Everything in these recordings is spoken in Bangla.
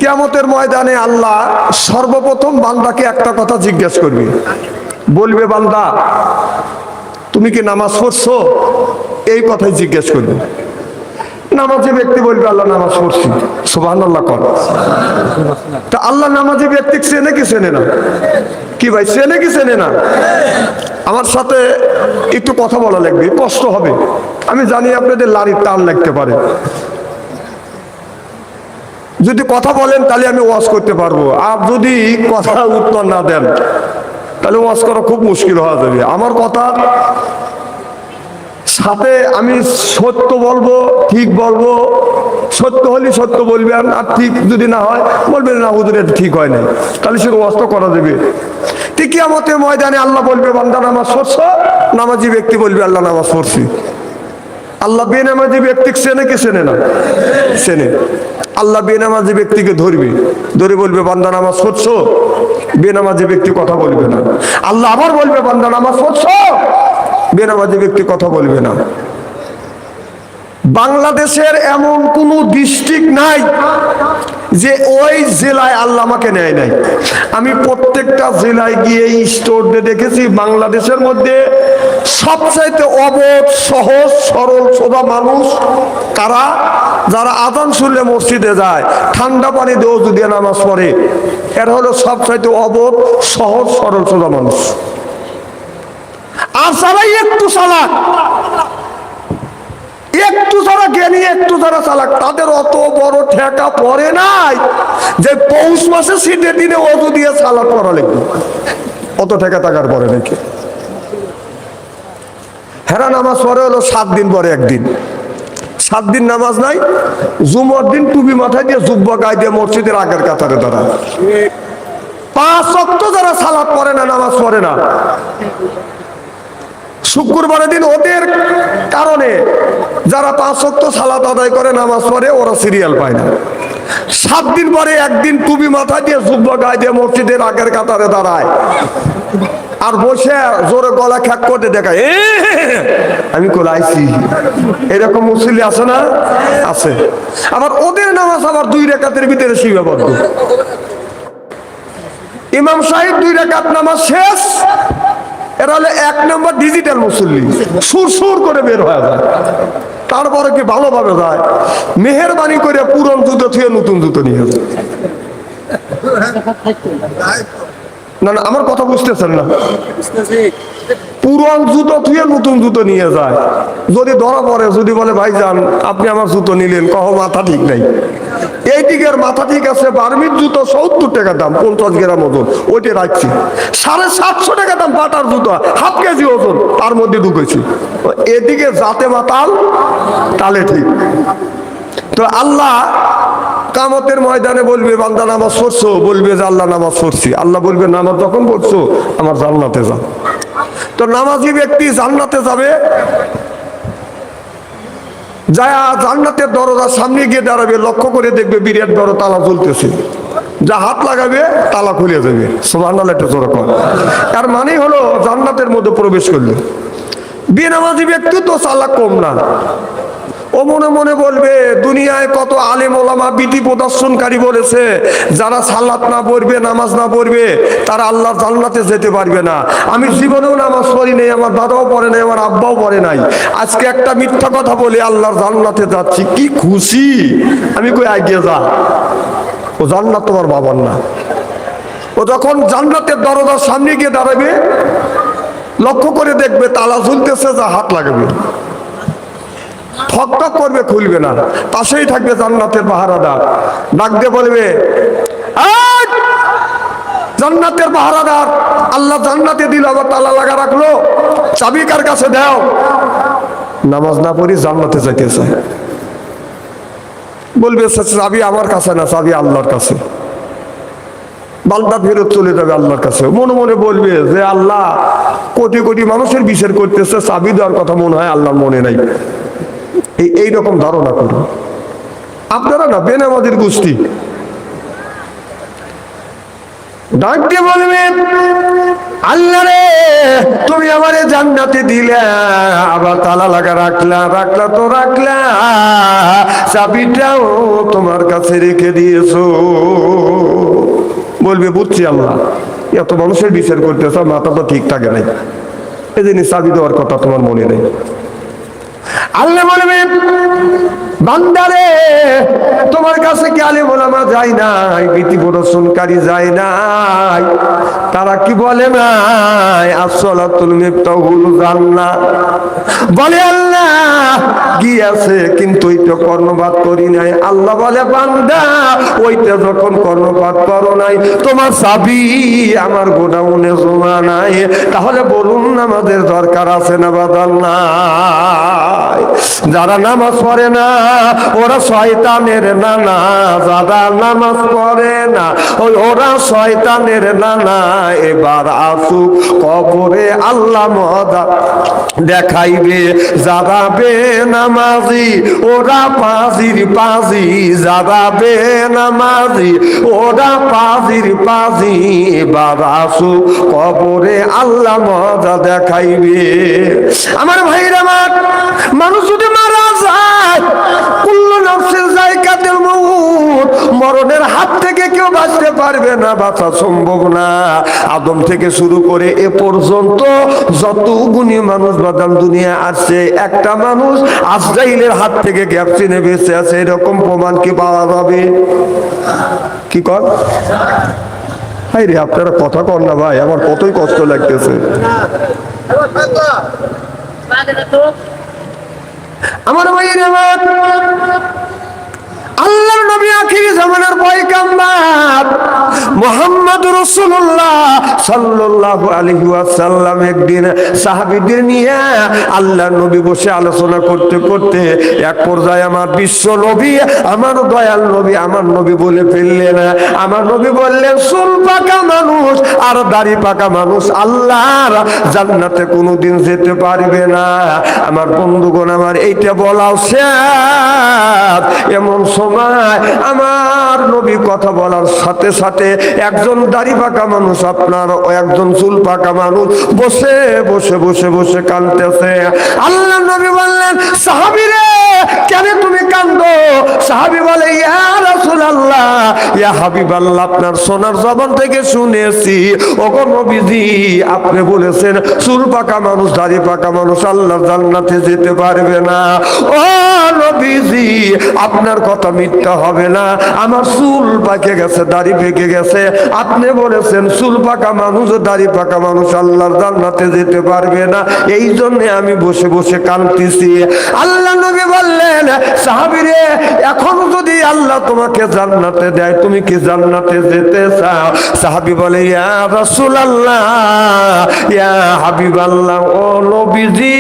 কিয়ামতের ময়দানে আল্লাহ সর্বপ্রথম বান্দাকে একটা কথা জিজ্ঞেস করবে, বলবে বান্দা তুমি কি নামাজ পড়ছো? এই কথাই জিজ্ঞেস করবে। নামাজি ব্যক্তি বলবে আল্লাহ নামাজ পড়ছি। সুবহানাল্লাহ কর। তা আল্লাহ নামাজি ব্যক্তি চেনে কি চেনে না? কি ভাই চেনে কি চেনে না? আমার সাথে একটু কথা বলা লাগবে, কষ্ট হবে। আমি জানি আপনাদের লারির টান লাগতে পারে। যদি কথা বলেন তাহলে আমি ওয়াজ করতে পারবো, আর যদি কথা উত্তর না দেন তাহলে ওয়াজ করা খুব মুশকিল হয়ে যাবে। আমার কথা সাথে আমি সত্য বলবো, ঠিক বলবো। সত্য হলে সত্য বলবেন, আর ঠিক যদি না হয় বলবেন না হুজুর এটা ঠিক হয় নাই, তাহলে সে ওয়াজ তো করা যাবে। ঠিক কিয়ামতের ময়দানে আল্লাহ বলবে বান্দা নামাজ পড়ছো? নামাজি ব্যক্তি বলবে আল্লাহ নামাজ পড়ছি। আল্লাহ বেনামাজি ব্যক্তি চেনে কি চেনে না? চেনে। আল্লাহ বেনামাজি ব্যক্তিকে ধরবে, ধরে বলবে বান্দা নামাজ পড়ছো? বেনামাজি ব্যক্তি কথা বলবে না। আল্লাহ আবার বলবে বান্দা নামাজ পড়ছো? বেনামাজি ব্যক্তি কথা বলবে না। বাংলাদেশের এমন কোন ডিস্ট্রিক্ট নাই যে ওই জেলায় আল্লাহ আমাকে নেয় নাই। আমি প্রত্যেকটা জেলায় গিয়ে স্টোর দেখেছি বাংলাদেশের মধ্যে সবচাইতে অবধ, সহজ, সরল, সোজা মানুষ কারা? যারা আযান শুনলে মসজিদে যায়, ঠান্ডা পানি দিয়ে ওযু দিয়ে নামাজ পড়ে, এরা হলো সবচাইতে অবধ, সহজ, সরল, সোজা মানুষ। আর যারা একটু চালাক, একটু যারা জ্ঞানী, একটু যারা চালাক, তাদের অত বড় ঠেকা পড়ে নাই যে পৌষ মাসে শীতের দিনে ওযু দিয়ে সালাত পড়া লাগবে। অত ঠেকা টাকার পরে নাকি? হেরা নামাজ পড়ে হলো 7 দিন পরে একদিন। 7 দিন নামাজ নাই। জুমার দিন টুপি মাথায় দিয়ে জুব্বা গায়ে দিয়ে মসজিদের আগের কাতারে দাঁড়ায়। 5 ওয়াক্ত যারা সালাত পড়ে না, নামাজ পড়ে না, শুক্রবারের দিন ওদের কারণে যারা 5 ওয়াক্ত সালাত আদায় করে, নামাজ পড়ে, ওরা সিরিয়াল পায় না। 7 দিন পরে একদিন টুপি মাথা দিয়ে জুব্বা গায়ে দিয়ে মসজিদের আগের কাতারে দাঁড়ায় আর বসে জোরে গলা খ্যাক করে দেখায় আমি কোলাইছি। এরকম মুসল্লি আছে না? আছে। আবার ওদের নামাজ আবার 2 রাকাতের ভিতরে সীমাবদ্ধ। ইমাম সাহেব 2 রাকাত নামাজ শেষ, এরা হলো 1 নম্বর ডিজিটাল মুসল্লি, সুর সুর করে বের হয়ে যায়। তারপরে কি ভালোভাবে যায়, মেহেরবানি করে পুরন জুতো থুয়ে নতুন জুতো নিয়ে যায়। না না, আমার কথা বুঝতেছেন না? পুরন জুতো থুয়ে নতুন জুতো নিয়ে যায়। যদি ধরা পড়ে, যদি বলে ভাইজান আপনি আমার জুতো নিলেন, কহ মাথা ঠিক নাই। এই দিকের মাথা ঠিক আছে, বার্মির জুতো 70 টাকা দাম, 50 গ্রাম ওজন, ওইটা রাখছি। 750 টাকা দাম পাটার জুতো, হাফ কেজি ওজন, তার মধ্যে ঢুকেছি। এদিকে যাতে মাতাল তালে ঠিক। তো আল্লাহ কিয়ামতের ময়দানে বলবে বান্দা নামাজ পড়ছো? বলবে যে আল্লাহ নামাজ পড়ছি। আল্লাহ বলবে নামাজ যখন পড়ছো আমার জান্নাতে যাও। তো নামাজি ব্যক্তি জান্নাতে যাবে, যায় জান্নাতের দরজার সামনে গিয়ে দাঁড়াবে, লক্ষ্য করে দেখবে বিরাট বড় তালা ঝুলতেছে। যা হাত লাগাবে তালা খুলে যাবে। সুবহানাল্লাহ, এটা জোরে কর। তার মানে হলো জান্নাতের মধ্যে প্রবেশ করলে। বেনামাজি ব্যক্তি তো চালাক কম না। ও মনে মনে বলবে দুনিয়ায় কত আলেম ওলামা বিধি প্রদর্শনকারী বলেছে যারা সালাত না পড়বে, নামাজ না পড়বে, তারা আল্লাহর জান্নাতে যেতে পারবে না। আমি জীবনেও নামাজ পড়ি নাই, আমার দাদাও পড়ে নাই, আমার আব্বাও পড়ে নাই। আজকে একটা মিথ্যা কথা বলে আল্লাহর জান্নাতে যাচ্ছি, কি খুশি। আমি কই এগিয়ে যা, ও জান্নাত তোমার বাবার না। ও যখন জান্নাতের দরজার সামনে গিয়ে দাঁড়াবে, লক্ষ্য করে দেখবে তালা ঝুলতেছে, যা হাত লাগাবে, ঠক ঠক করবে, খুলবে না। পাশেই থাকবে জান্নাতের পাহারাদার, ডাক দিয়ে বলবে জান্নাতের পাহারাদার, আল্লাহ জান্নাতে দিল আবার তালা লাগা রাখলো, চাবি কার কাছে দাও? নামাজ না পড়ি জান্নাতে যাইতে চায়। বলবে চাবি আমার কাছে না, চাবি আল্লাহর কাছে। বান্দা ফেরত চলে যাবে আল্লাহর কাছে। মনে মনে বলবে যে আল্লাহ কোটি কোটি মানুষের বিচার করতেছে, চাবি দেওয়ার কথা মনে হয় আল্লাহর মনে নাই। এইরকম ধারণা করুন আপনারা না, বেনামাজির গোষ্ঠী। ডাক দিয়ে বলবে, আল্লাহ রে, তুমি আমারে জান্নাতে দিলা, আবার তালা লাগা রাখলা, তো রাখলা, চাবিটাও তোমার কাছে রেখে দিয়েছো। বলবে, বুঝছি আল্লাহ, এত মানুষের বিচার করতেছ, মাথা তো ঠিক থাকে নাই, এই জিনিস চাবি দেওয়ার কথা তোমার মনে নেই। আল্লাহ বলবে, বান্দারে, তোমার কাছে কি আলেম ওলামা যায় নাই, ভীতি প্রদর্শনকারী যায় নাই? তারা কি বলে নাই, আসসালাতুল মিফতাহুল জান্নাহ? বলে আল্লাহ গিয়েছে, কিন্তু ওইটা কর্ণপাত করি নাই। আল্লাহ বলে, বান্দা, ওইটা যখন কর্ণপাত করো নাই, তোমার চাবি আমার গোডাউনে জমা নাই, তাহলে বলুন আমাদের দরকার আছে না বাদাল নাই? যারা নামাজ পড়ে না ওরা শয়তানের নানা, যারা নামাজ পড়ে না ওরা শয়তানের নানা। এবার আসুক কবরে আল্লাহ মজা দেখাইবে, যারা বেনামাজি ওরা পাজির পাজি, যারা বেনামাজি ওরা পাজির পাজি। এবার আসুক কবরে আল্লাহ মজা দেখাইবে। আমার ভাইরা, আমার মানুষ যদি মারা যায়, কুল্লু নাফসিন যায়কাতুল মউত, মরণের হাত থেকে কেউ বাঁচতে পারবে না, বাঁচা সম্ভব না। আদম থেকে শুরু করে এ পর্যন্ত যত গুণী মানুষ বাদাম দুনিয়া আসছে, একটা মানুষ আজরাইলের হাত থেকে গ্যাপ চিনে বেঁচে আছে, এরকম প্রমাণ কি পাওয়া যাবে? কি কর ভাই রে, আপনারা কথা কর না ভাই, আমার কতই কষ্ট লাগতেছে। আমার ভাইয়ের, আমার আল্লাহর নবী আখিরি জামানার পয়গাম্বর মুহাম্মদুর রাসূলুল্লাহ সাল্লাল্লাহু আলাইহি ওয়াসাল্লাম একদিন সাহাবীদের নিয়ে আল্লাহর নবী বসে আলোচনা করতে করতে এক পর্যায়ে আমার বিশ্ব নবী, আমার দয়াল নবী, আমার নবী বলে ফেললেন, আমার নবী বললেন, চুল পাকা মানুষ আর দাড়ি পাকা মানুষ আল্লাহর জান্নাতে কোনোদিন যেতে পারবে না। আমার বন্ধুগণ, আমার এইটা বলাও শেষ। এমন সময় আমার নবী কথা বলার সাথে সাথে একজন দাড়ি পাকা মানুষ, আপনার একজন চুল পাকা মানুষ বসে বসে বসে বসে কাঁদতেছে। আল্লাহ নবী বললেন, সাহাবী রে, কেন তুমি কাঁদো? সাহাবী বলে, ইয়া রাসূলুল্লাহ, ইয়া হাবিবাল্লাহ, আপনার সোনার জবান থেকে শুনেছি, ওগো নবীজি, আপনি বলেছেন চুল পাকা মানুষ, দাড়ি পাকা মানুষ আল্লাহর জান্নাতে যেতে পারবে না। ও নবীজি, আপনার কথা মিথ্যা হবে না, আমার চুল পাকে গেছে, দাড়ি পেকে গেছে, আপনি বলেছেন চুল পাকা মানুষ, দাড়ি পাকা মানুষ আল্লাহর জান্নাতে যেতে পারবে না, এই জন্য আমি বসে বসে কাঁদতেছি। আল্লাহ নবী বললেন, সাহাবী রে, এখন যদি আল্লাহ তোমাকে জান্নাতে দেয়, তুমি কি জান্নাতে যেতে চাও? সাহাবী বলে, ইয়া রাসূলুল্লাহ, ইয়া হাবিবাল্লাহ, ও নবীজি,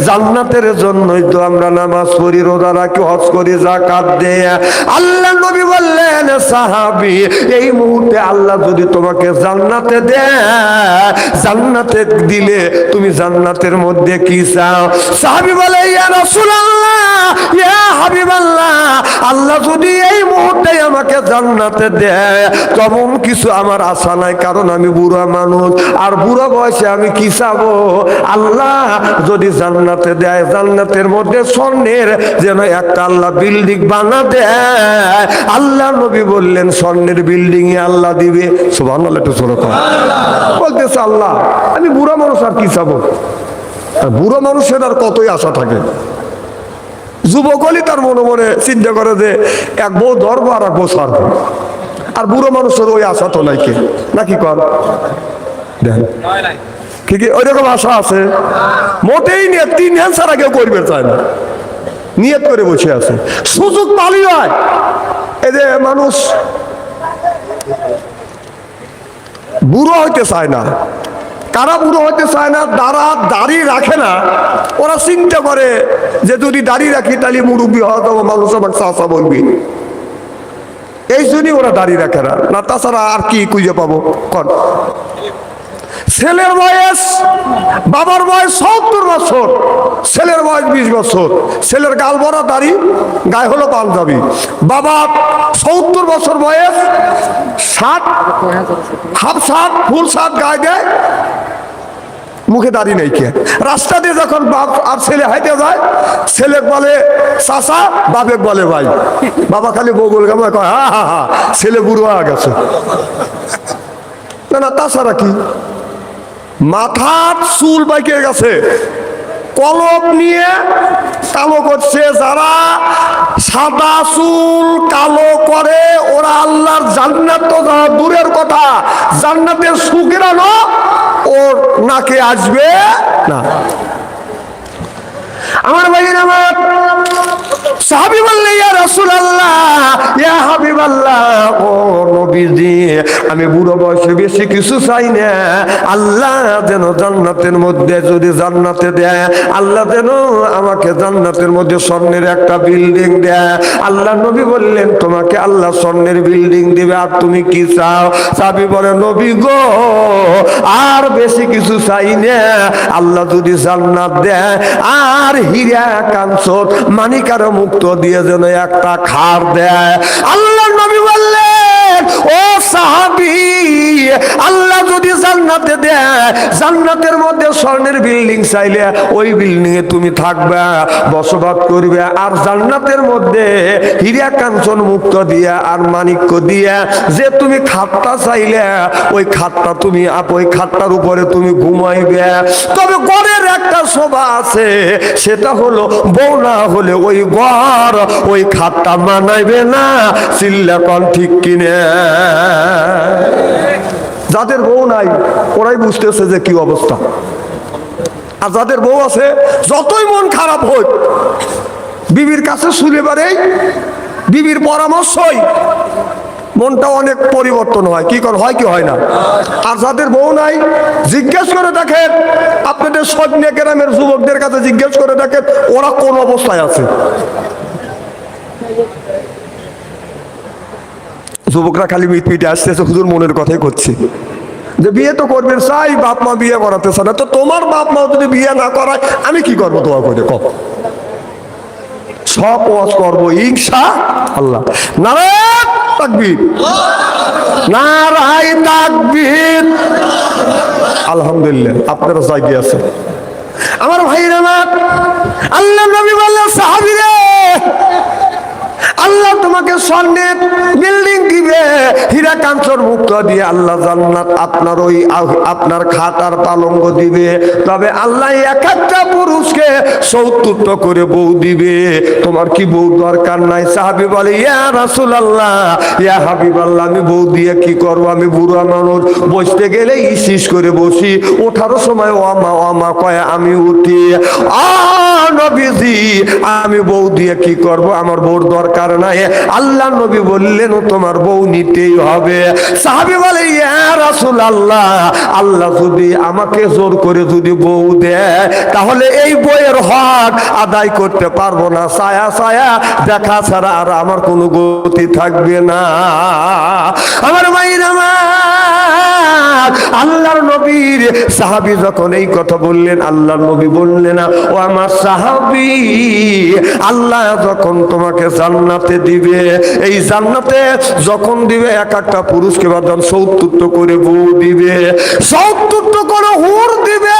জান্নাতের জন্যই তো আমরা নামাজ পড়ি, রোজা রাখি, হজ করি, যাকাত দেই। আল্লাহ নবী বললেন, সাহাবী, এই মুহূর্তে আল্লাহ যদি তোমাকে জান্নাতে দেয়, জান্নাতে দিলে তুমি জান্নাতের মধ্যে কি চাও? সাহাবী বলে, ইয়া রাসূলুল্লাহ, ইয়া হাবিবাল্লাহ, আল্লাহ যদি এই মুহূর্তে আমাকে জান্নাতে দেয়, তেমন কিছু আমার আশা নাই, কারণ আমি বুড়া মানুষ, আর বুড়া বয়সে আমি কি চাবো? আল্লাহ যদি জান্নাতে দেয়, জান্নাতের মধ্যে স্বর্ণের যেন একটা আল্লাহ বিল্ডিং বানা দেয়। আল্লাহ নবী বললেন, স্বর্ণের বিল্ডিং আল্লাহ দিবে। সুবহানাল্লাহ, একটু জোরে কর। বলতেছে, আল্লাহ, আমি বুড়া মানুষ, আর কি চাবো? বুড়ো মানুষের আর কতই আশা থাকে। যুবক হলে তার মনে মনে চিন্তা করে যে এক বউ ধরবো আর এক বউ ছাড়বো, আর বুড়ো মানুষের ওই আশা তো নাই, কে নাকি কর দেন কি ওই রকম আশা আছে? মোটেই নিয়ে 3 হ্যান্ড ছাড়া কেউ করবে চায় না, নিয়ত করে বসে আছে। সুযোগ পালি হয়, এই যে মানুষ বুড়ো হইতে চায় না। কারা বুড়ো হইতে চায় না? দাড়ি রাখে না, ওরা চিন্তা করে যে যদি দাড়ি রাখি তাহলে মুরব্বী হওয়া যাবো, মানুষ আমার চাচা বলবি, এই জন্যই ওরা দাড়ি রাখে না, না তাছাড়া আর কি খুঁজে পাবো? কর ছেলের বয়স, বাবার বয়স 70 বছর, ছেলের বয়স 20 বছর, ছেলের গাল ভরা দাড়ি, গায়ে হলো পাঞ্জাবি। বাবা 70 বছর বয়স, shirt, half shirt, full shirt গায়ে দেয়, মুখে দাড়ি নেই কে। রাস্তা দিয়ে যখন বাপ আর ছেলে হাইতে যায়, ছেলে বলে চাচা, বাপে বলে ভাই। বাবা খালি বগল গামলা কয় হা হা হা, ছেলে বুড়ো হয়ে গেছে। না না, তাছাড়া কি, মাথার চুল বাইকে গেছে, কলপ নিয়ে কালো করছে। যারা সাদা চুল কালো করে ওরা আল্লাহর জান্নাত তো দূরের কথা, জান্নাতের সুগরানো ওর নাকে আসবে না। আমার ভাইয়ের আমার সাহাবী বললেন ইয়া রাসূলুল্লাহ, ইয়া হাবিবাল্লাহ, ও নবীজি, আমি বুড়ো বয়সে বেশি কিছু চাই না। আল্লাহ যেন জান্নাতের মধ্যে, যদি জান্নাতে দেয়, আল্লাহ যেন আমাকে জান্নাতের মধ্যে স্বর্ণের একটা বিল্ডিং দেয়। আল্লাহ নবী বললেন তোমাকে আল্লাহ স্বর্ণের বিল্ডিং দিবে, আর তুমি কি চাও? সাহাবী বলে নবী গো, আর বেশি কিছু চাই না, আল্লাহ যদি জান্নাত দেয় আর হীরা কাঞ্চন মানিকার মুক্ত দিয়ে যেন একটা খার দেয়। আল্লাহ নবী বললেন ও সাহাবী, আল্লাহ যদি জান্নাতে দেয়, জান্নাতের মধ্যে স্বর্ণের বিল্ডিং চাইলে ওই বিল্ডিং এ তুমি থাকবে, বসবাস করবে। আর জান্নাতের মধ্যে হীরা কাঞ্চন মুক্ত দিয়া আর মানিক্য দিয়া যে তুমি খাটটা চাইলে, ওই খাটটা তুমি ওই খাটটার উপরে তুমি ঘুমাইবে। তবে ঘরের একটা শোভা আছে, সেটা হলো বউ না হলে ওই ঘর ওই খাটটা মানাইবে না। চিল্লাকন ঠিক কিনে। যাদের বউ নাই ওরাই বুঝতেছে যে কি অবস্থা, আর যাদের বউ আছে যতই মন খারাপ হোক বিবির কাছে শুনে পারে, বিবির পরামর্শই মনটা অনেক পরিবর্তন হয়। কি কর হয় কি হয় না? আর যাদের বউ নাই জিজ্ঞেস করে দেখেন, আপনাদের সৈন্য গ্রামের যুবকদের কাছে জিজ্ঞেস করে দেখেন ওরা কোন অবস্থায় আছে। যুবকরা খালি মিট মিটে আসতেছে, হুজুর মনের কথাই করছি যে বিয়ে তো করবেন চাই, বাপ মা বিয়ে করাতে চায় না, তো তোমার বাপ মা যদি বিয়ে না করায় আমি কি করবো? তোমার করে কম সব ওয়াজ করবো ইনশাআল্লাহ। নারায়ে তাকবীর, নারায়ে তাকবীর। আলহামদুলিল্লাহ, আপনারা জায়গা আছে। আমার ভাইরা আমার, আল্লাহ নবী বললেন সাহাবীরে, আল্লাহ তোমাকে স্বর্ণের বিল্ডিং দিবে, হীরা কাঞ্চন মুক্ত দিয়ে আল্লাহ জান্নাত আপনার ওই আপনার খাতার পালঙ্গ দিবে। তবে আল্লাহ এক একটা পুরুষকে ৭০টা করে বউ দিবে। তোমার কি বউ দরকার নাই? সাহাবী বলে ইয়া রাসূলুল্লাহ, ইয়া হাবিবাল্লাহ, আমি বউ দিয়ে কি করব? আমি বুড়া মানুষ, বসতে গেলে ইসিস করে বসি, ওঠার সময় ওয়ামা ওয়ামা কয় আমি উঠি। নবীজি, আমি বউ দিয়ে কি করব? আমার বউর দরকার নাই। আল্লাহ নবী বললেন তোমার বউ নিতেই হবে। সাহাবী বলে ইয়া রাসূলুল্লাহ, আল্লাহ যদি আমাকে জোর করে যদি বউ দেয়, তাহলে এই বউয়ের হক আদায় করতে পারবো না। ছায়া ছায়া দেখা ছাড়া আর আমার কোনো গতি থাকবে না। আমার ভাইরা আমার, আল্লাহর নবীর সাহাবী যখন এই কথা বললেন, আল্লাহর নবী বললেন ও আমার সাহাবী, আল্লাহ যখন তোমাকে জান্নাতে দিবে, এই জান্নাতে যখন দিবে এক একটা পুরুষকে বাদাম ৭০ করে বউ দিবে, ৭০ করে হুর দিবে,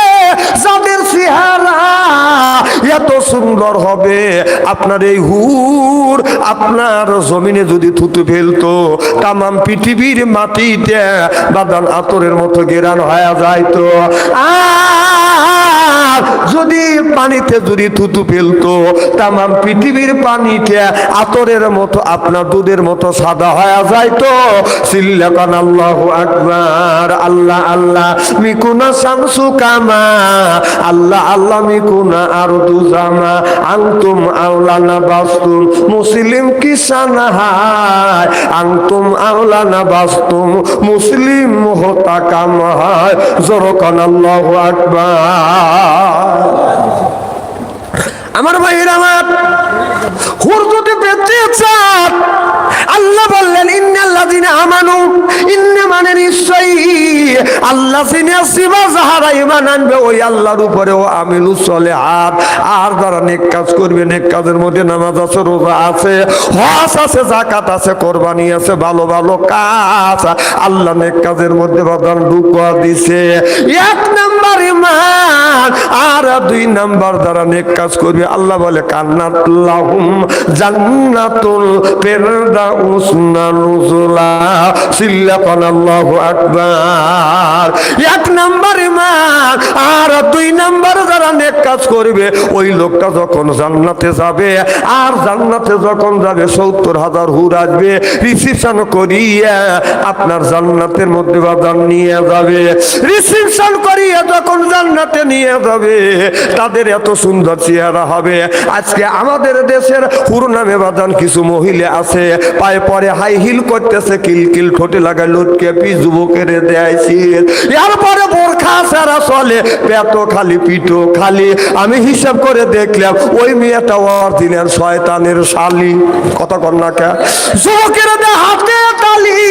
যাদের চেহারা এত সুন্দর হবে আপনার এই হুর আপনার জমিনে যদি থুতু ফেলতো, তামাম পৃথিবীর মাটিতে বাদান আতরের মতো গেরান হয়ে যাইতো। আর যদি পানিতে যদি থুতু ফেলতো, তামাম পৃথিবীর পানিতে আতরের মতো আপনার দুধের মতো সাদা হয়ে যাইতো। সিল্লাকান আল্লাহু আকবার। আল্লাহ আল্লাহ মিকুনা শামসু কামা, আল্লাহ আল্লাহ মিকুনা আরদু জামা, আনতুম আওলানা বাস্তুম মুসলিম কিসানাহায়, আনতুম আওলানা বাস্তুম মুসলিম হতা কামাহায়। জোরকান আল্লাহু আকবার। আমার ভাইরা আমার, হুর যদি পেতে চান, আল্লাহ বললেন ইন্নাল্লাযিনা আমানু, ইন্না মানে নিশ্চয়ই আল্লাহ চিনে সিবা যাহারা ঈমান আনবে ওই আল্লাহর উপরেও আমিলুস সলিহাত। আর যারা নেক কাজ করবে, নেক কাজের মধ্যে নামাজ আছে, রোজা আছে, হজ আছে, যাকাত আছে, কোরবানি আছে, ভালো ভালো কাজ, আল্লাহ নেক কাজের মধ্যে বাদান ঢুকা দিছে। এক নাম্বার ঈমান। আর দুই নাম্বার যারা নেক কাজ করবে আল্লাহ বলে কান্নাত লাহুম জান্নাতুল ফিরদাউস নুজুলা। সিল্লাকান আল্লাহু আকবার। এক নাম্বার ঈমান। আর দুই নাম্বার যারা নেক কাজ করবে ওই লোকটা যখন জান্নাতে যাবে, আর জান্নাতে যখন যাবে 70,000 হুর আসবে রিসিপশন করিয়া আপনার জান্নাতের মধ্যে বাদান নিয়ে যাবে। রিসিপশন করিয়া যখন জান্নাতে নিয়ে যাবে তাদের এত সুন্দর চেহারা হবে। আজকে আমাদের দেশের হুর নামে বাদান কিছু মহিলা আছে, পায়ে পরে হাই হিল করতেছে, কিলকিল ঠোঁটে লাগায় লটকে পি যুবকের দেয়ছি, এরপরে বোরখা ছাড়া চলে, পেটো খালি পিঠো খালি। আমি হিসাব করে দেখলাম ওই মেয়েটা অরিজিনাল শয়তানের শালি। কথা কর না কে? যুবকের হাতে তালি,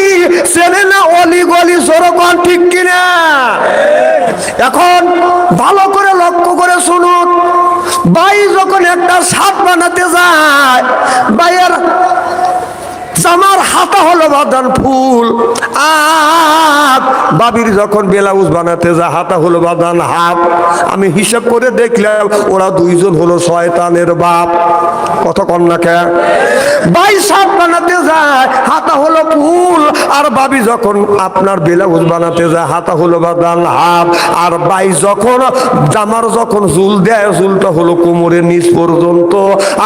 চেনে না অলি গলি, সরকার ঠিক কিনা? এখন ভালো করে লক্ষ্য করে শুনুন, ভাই যখন একটা সাপ বানাতে যায়, ভাইয়ের জামার হাতা হলো বাদান ফুল, আর বাবির যখন ব্লাউজ বানাতে যায় হাতা হলো বাদান হাফ। আমি হিসাব করে দেখলাম ওরা দুইজন হলো শয়তানের বাপ। কত কন্যা কে? ভাই সাপ বানাতে যায় হাতা হলো ফুল, আর বাবি যখন আপনার ব্লাউজ বানাতে যায় হাতা হলো বাদান হাফ। আর ভাই যখন জামার যখন জুল দেয় জুলটা হলো কোমরের নিচ পর্যন্ত,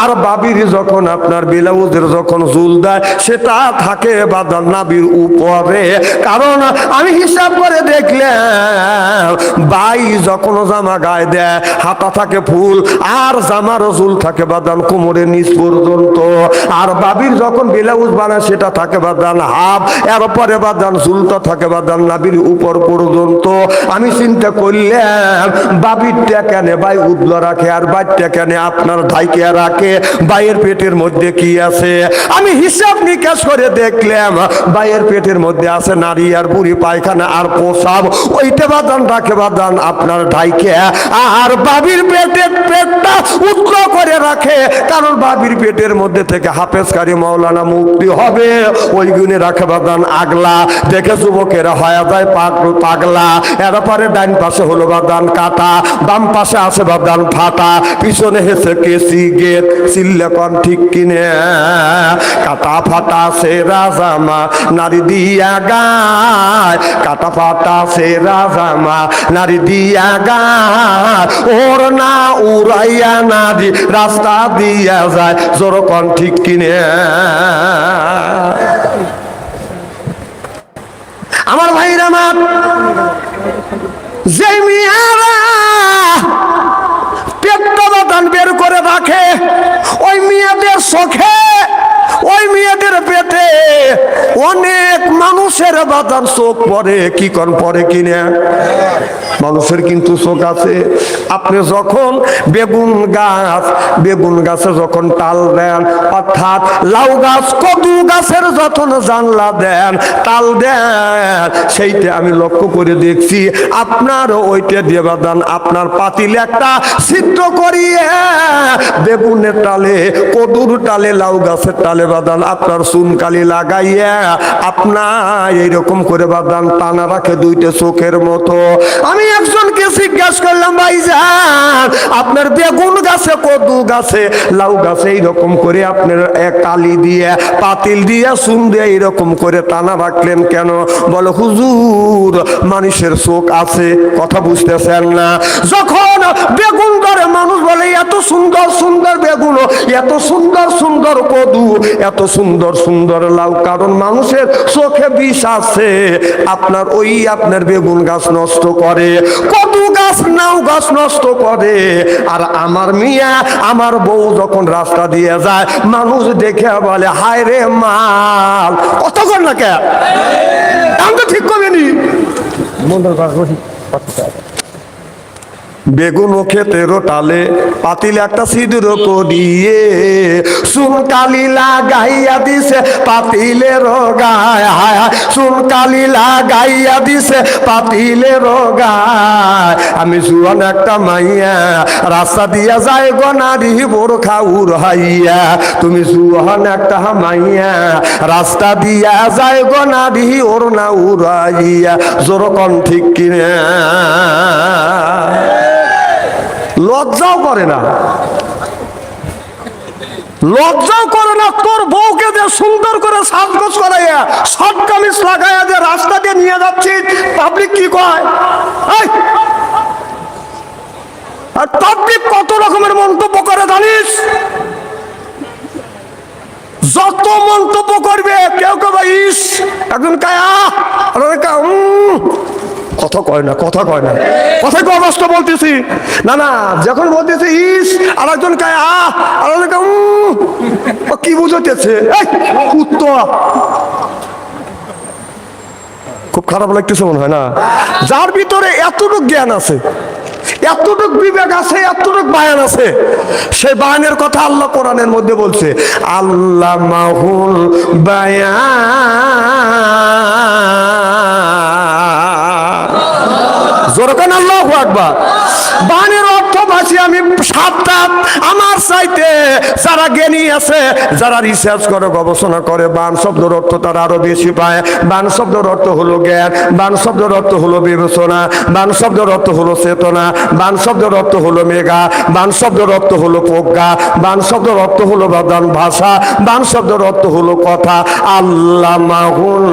আর বাবির যখন আপনার ব্লাউজের যখন জুল দেয় সেটা থাকে বাদান নাবির উপরে। কারণ আমি হিসাব করে দেখলাম ভাই যখন জামা গায়ে দেয় হাতা থাকে ফুল, আর জামার জুল থাকে বাদান কোমরের নিচ পর্যন্ত, আর বাবির যখন ব্লাউজ বানায় সেটা থাকে বাদান হাফ, এরপরে বাদান জুলটা থাকে বাদান নাবির উপর পর্যন্ত। আমি চিন্তা করলাম বাবিরটা কেন ভাই উদল রাখে, আর বাইরটা কেন আপনার ঢাইকে রাখে, ভাইয়ের পেটের মধ্যে কি আছে? আমি হিসাব নিকাশ করে দেখলাম ভাইয়ের পেটের মধ্যে আছে নারী আর বুড়ি পায়খানা আর প্রসাব, ওইটা বাদান রাখে বাদান আপনার ঢাইকে। আর বাবির পেটটা উচ্চ করে রাখে, কারণ বাবির পেটের মধ্যে থেকে হাফেজকারী মাওলানা মুক্তি হবে, ওই গুণে রাখে বাদান আগলা। দেখে যুবকেরা হয়ে যায় পাগলা। এরপরে ডাইন পাশে হলো বাদান কাটা, বাম পাশে আছে বাদান ফাটা, পিছনে হেসে কেসি গেট। চিল্লাকন ঠিক কিনে? কাটা ফাটা সে রাজামা নারী দিয়া গায়, কাটা ফাটা সে রাজামা নারী দিয়া গায়, ওর না উড়াইয়া নারী রাস্তা দিয়া যায়। জোরকন ঠিক কিনে? আমার ভাইরা আমার, যে মেয়েরা পেটটা বাদান বের করে রাখে ওই মেয়েদের চোখে, ওই মেয়েদের পেটে অনেক মানুষের বাদান চোখ পড়ে। কি কোন পড়ে কিনা? মানুষের কিন্তু চোখ আছে। আপনি যখন বেগুন গাছে যখন টাল দেন, অর্থাৎ লাউ গাছ কদু গাছের যখন জানলা দেন টাল দেন, সেইটা আমি লক্ষ্য করে দেখছি আপনার ওইটা দিয়ে বাদান আপনার পাতিলে একটা ছিদ্র করিয়ে বেগুনের টালে, কদুর টালে, লাউ গাছের টালে বাদান আপনার চুনকালি লাগাইয়া আপনার এইরকম করে বাদান টানা রাখে দুইটা চোখের মতো। আমি একজনকে জিজ্ঞাসা করলাম, ভাইজান আপনার বেগুন গাছে, কদু গাছে, লাউ গাছে এইরকম করে আপনার এক কালি দিয়ে পাতিল দিয়ে চুন দিয়ে এইরকম করে টানা রাখলেন কেন? বলো হুজুর মানুষের চোখ আছে। কথা বুঝতেছেন না? যখন বেগুন ধরে মানুষ বলে এত সুন্দর সুন্দর বেগুন, এত সুন্দর সুন্দর কদু, এত সুন্দর সুন্দর লাউ, কারণ মানুষের চোখে বিষ আছে। আপনার ওই আপনার বেগুন গাছ নষ্ট করে, কদু গাছ, লাউ গাছ নষ্ট করে। আর আমার মিয়া, আমার বউ যখন রাস্তা দিয়ে যায় মানুষ দেখে বলে হায় রে মাল। কতক্ষণ না কে? আমি তো ঠিক করবেনি বেগুন খেতেরও টালে পাতিল একটা সিঁদুর করিয়ে চুনকালি লাগাইয়া দিছে পাতিলের গায়, হায় হায় চুনকালি লাগাইয়া দিছে পাতিলের গায়। আমি জুয়ান একটা মাইয়া রাস্তা দিয়া যায় গো নারী বোরখা উড়াইয়া, তুমি জুয়ান একটা মাইয়া রাস্তা দিয়া যায় গো নারী ওড়না উড়াইয়া। জোরকন ঠিক কিনা? লজ্জাও করে না, লজ্জাও করে না। তোর বউকে যে সুন্দর করে সাজগোজ করাইয়া শর্ট কামিজ লাগাইয়া যে রাস্তা দিয়ে নিয়ে যাচ্ছি, পাবলিক কি কয়? আর পাবলিক কত রকমের মন্তব্য করে জানিস? যত মন্তব্য করবে, কেউ কেউ ইস, একজন কায়া, কথা কয় না, কথা কয় না, কথায় অবস্থা বলতেছি না না, যখন বলতেছি ইস আর একজন কায় আর কি বুঝতেছে? খুব খারাপ লাগতেছে মনে হয় না? যার ভিতরে এতটুকু জ্ঞান আছে, এতটুক বিবেক আছে, এতটুক বায়ান আছে, সেই বায়ানের কথা আল্লাহ কোরআনের মধ্যে বলছে, আল্লাহ মাহুল বায়ান। জোরকান আল্লাহু আকবার। বায়ানের অর্থ ভাষী আমি সাবধান, আমার চাইতে যারা জ্ঞানী আছে, যারা রিসার্চ করে, গবেষণা করে, বান শব্দের অর্থ তারা আরো বেশি পায়। বান শব্দের অর্থ হলো জ্ঞান, বান শব্দের অর্থ হলো বিবেচনা, বান শব্দের অর্থ হলো চেতনা, বান শব্দের অর্থ হলো মেঘা, বান শব্দের অর্থ হলো প্রজ্ঞা, বান শব্দের অর্থ হলো বাদান ভাষা, বান শব্দের অর্থ হলো কথা। আল্লাহ মাহুল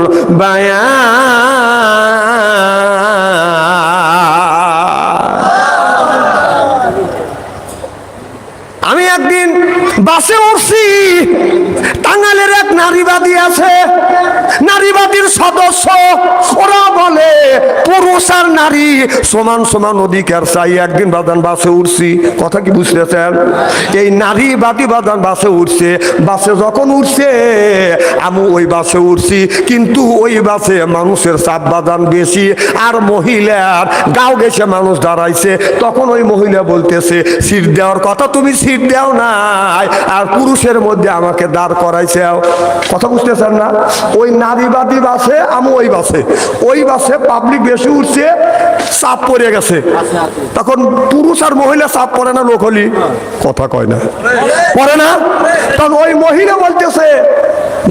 আমি একদিন বাসে উঠছি, টাঙ্গাইলের এক নারীবাদী আছে, নারীবাদীর সদস্য, ওরা বলে পুরুষ আর নারী সমান সমান অধিকার চাই। একদিন বাদান বাসে উঠছি, কথা কি বুঝতেছেন? এই নারীবাদী বাদান বাসে উঠছে, বাসে যখন উঠছে আমি ওই বাসে উঠছি, কিন্তু ওই বাসে মানুষের চাপ বাদান বেশি, আর মহিলার গাও গেছে মানুষ দাঁড়াইছে। তখন ওই মহিলা বলতেছে সিট দেওয়ার কথা, তুমি সিট দেও নাই, আর পুরুষের মধ্যে আমাকে দাঁড় করাইছে। কথা বুঝতেছেন না? ওই নারীবাদী বাসে আমি ওই বাসে, ওই বাসে পাবলিক বেশি উঠছে, চাপ পড়ে গেছে। তখন পুরুষ আর মহিলা চাপ পড়ে না? লোক হলি কথা কয় না, পড়ে না? তখন ওই মহিলা বলতেছে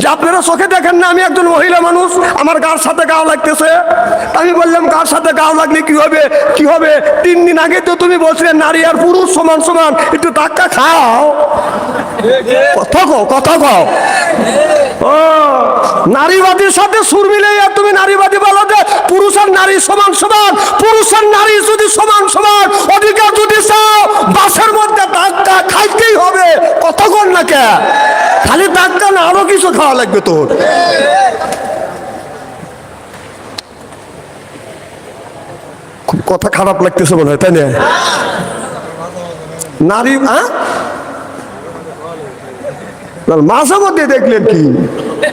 যে আপনারা চোখে দেখেন না আমি একজন মহিলা মানুষ, আমার গার সাথে গাও লাগতেছে। আমি বললাম গার সাথে গাও লাগলে কি হবে? কি হবে? 3 দিন আগে তো তুমি বলছিলে নারী আর পুরুষ সমান সমান, একটু ধাক্কা খাও। কথা কও, কথা কও। ও নারীবাদীর সাথে সুর মিলিয়ে তুমি নারীবাদী বলো যে পুরুষ আর নারী সমান সমান। পুরুষ আর নারী যদি সমান সমান অধিকার যদি চাও, বাসের মধ্যে ধাক্কা খাইতেই হবে। কথা কর না কে? খালি ধাক্কা না, আরো কিছু খাওয়া লাগবে তোর। খুব কথা খারাপ লাগতেছে মনে হয়, তাই না? নারী মাঝে মধ্যে দেখলেন কি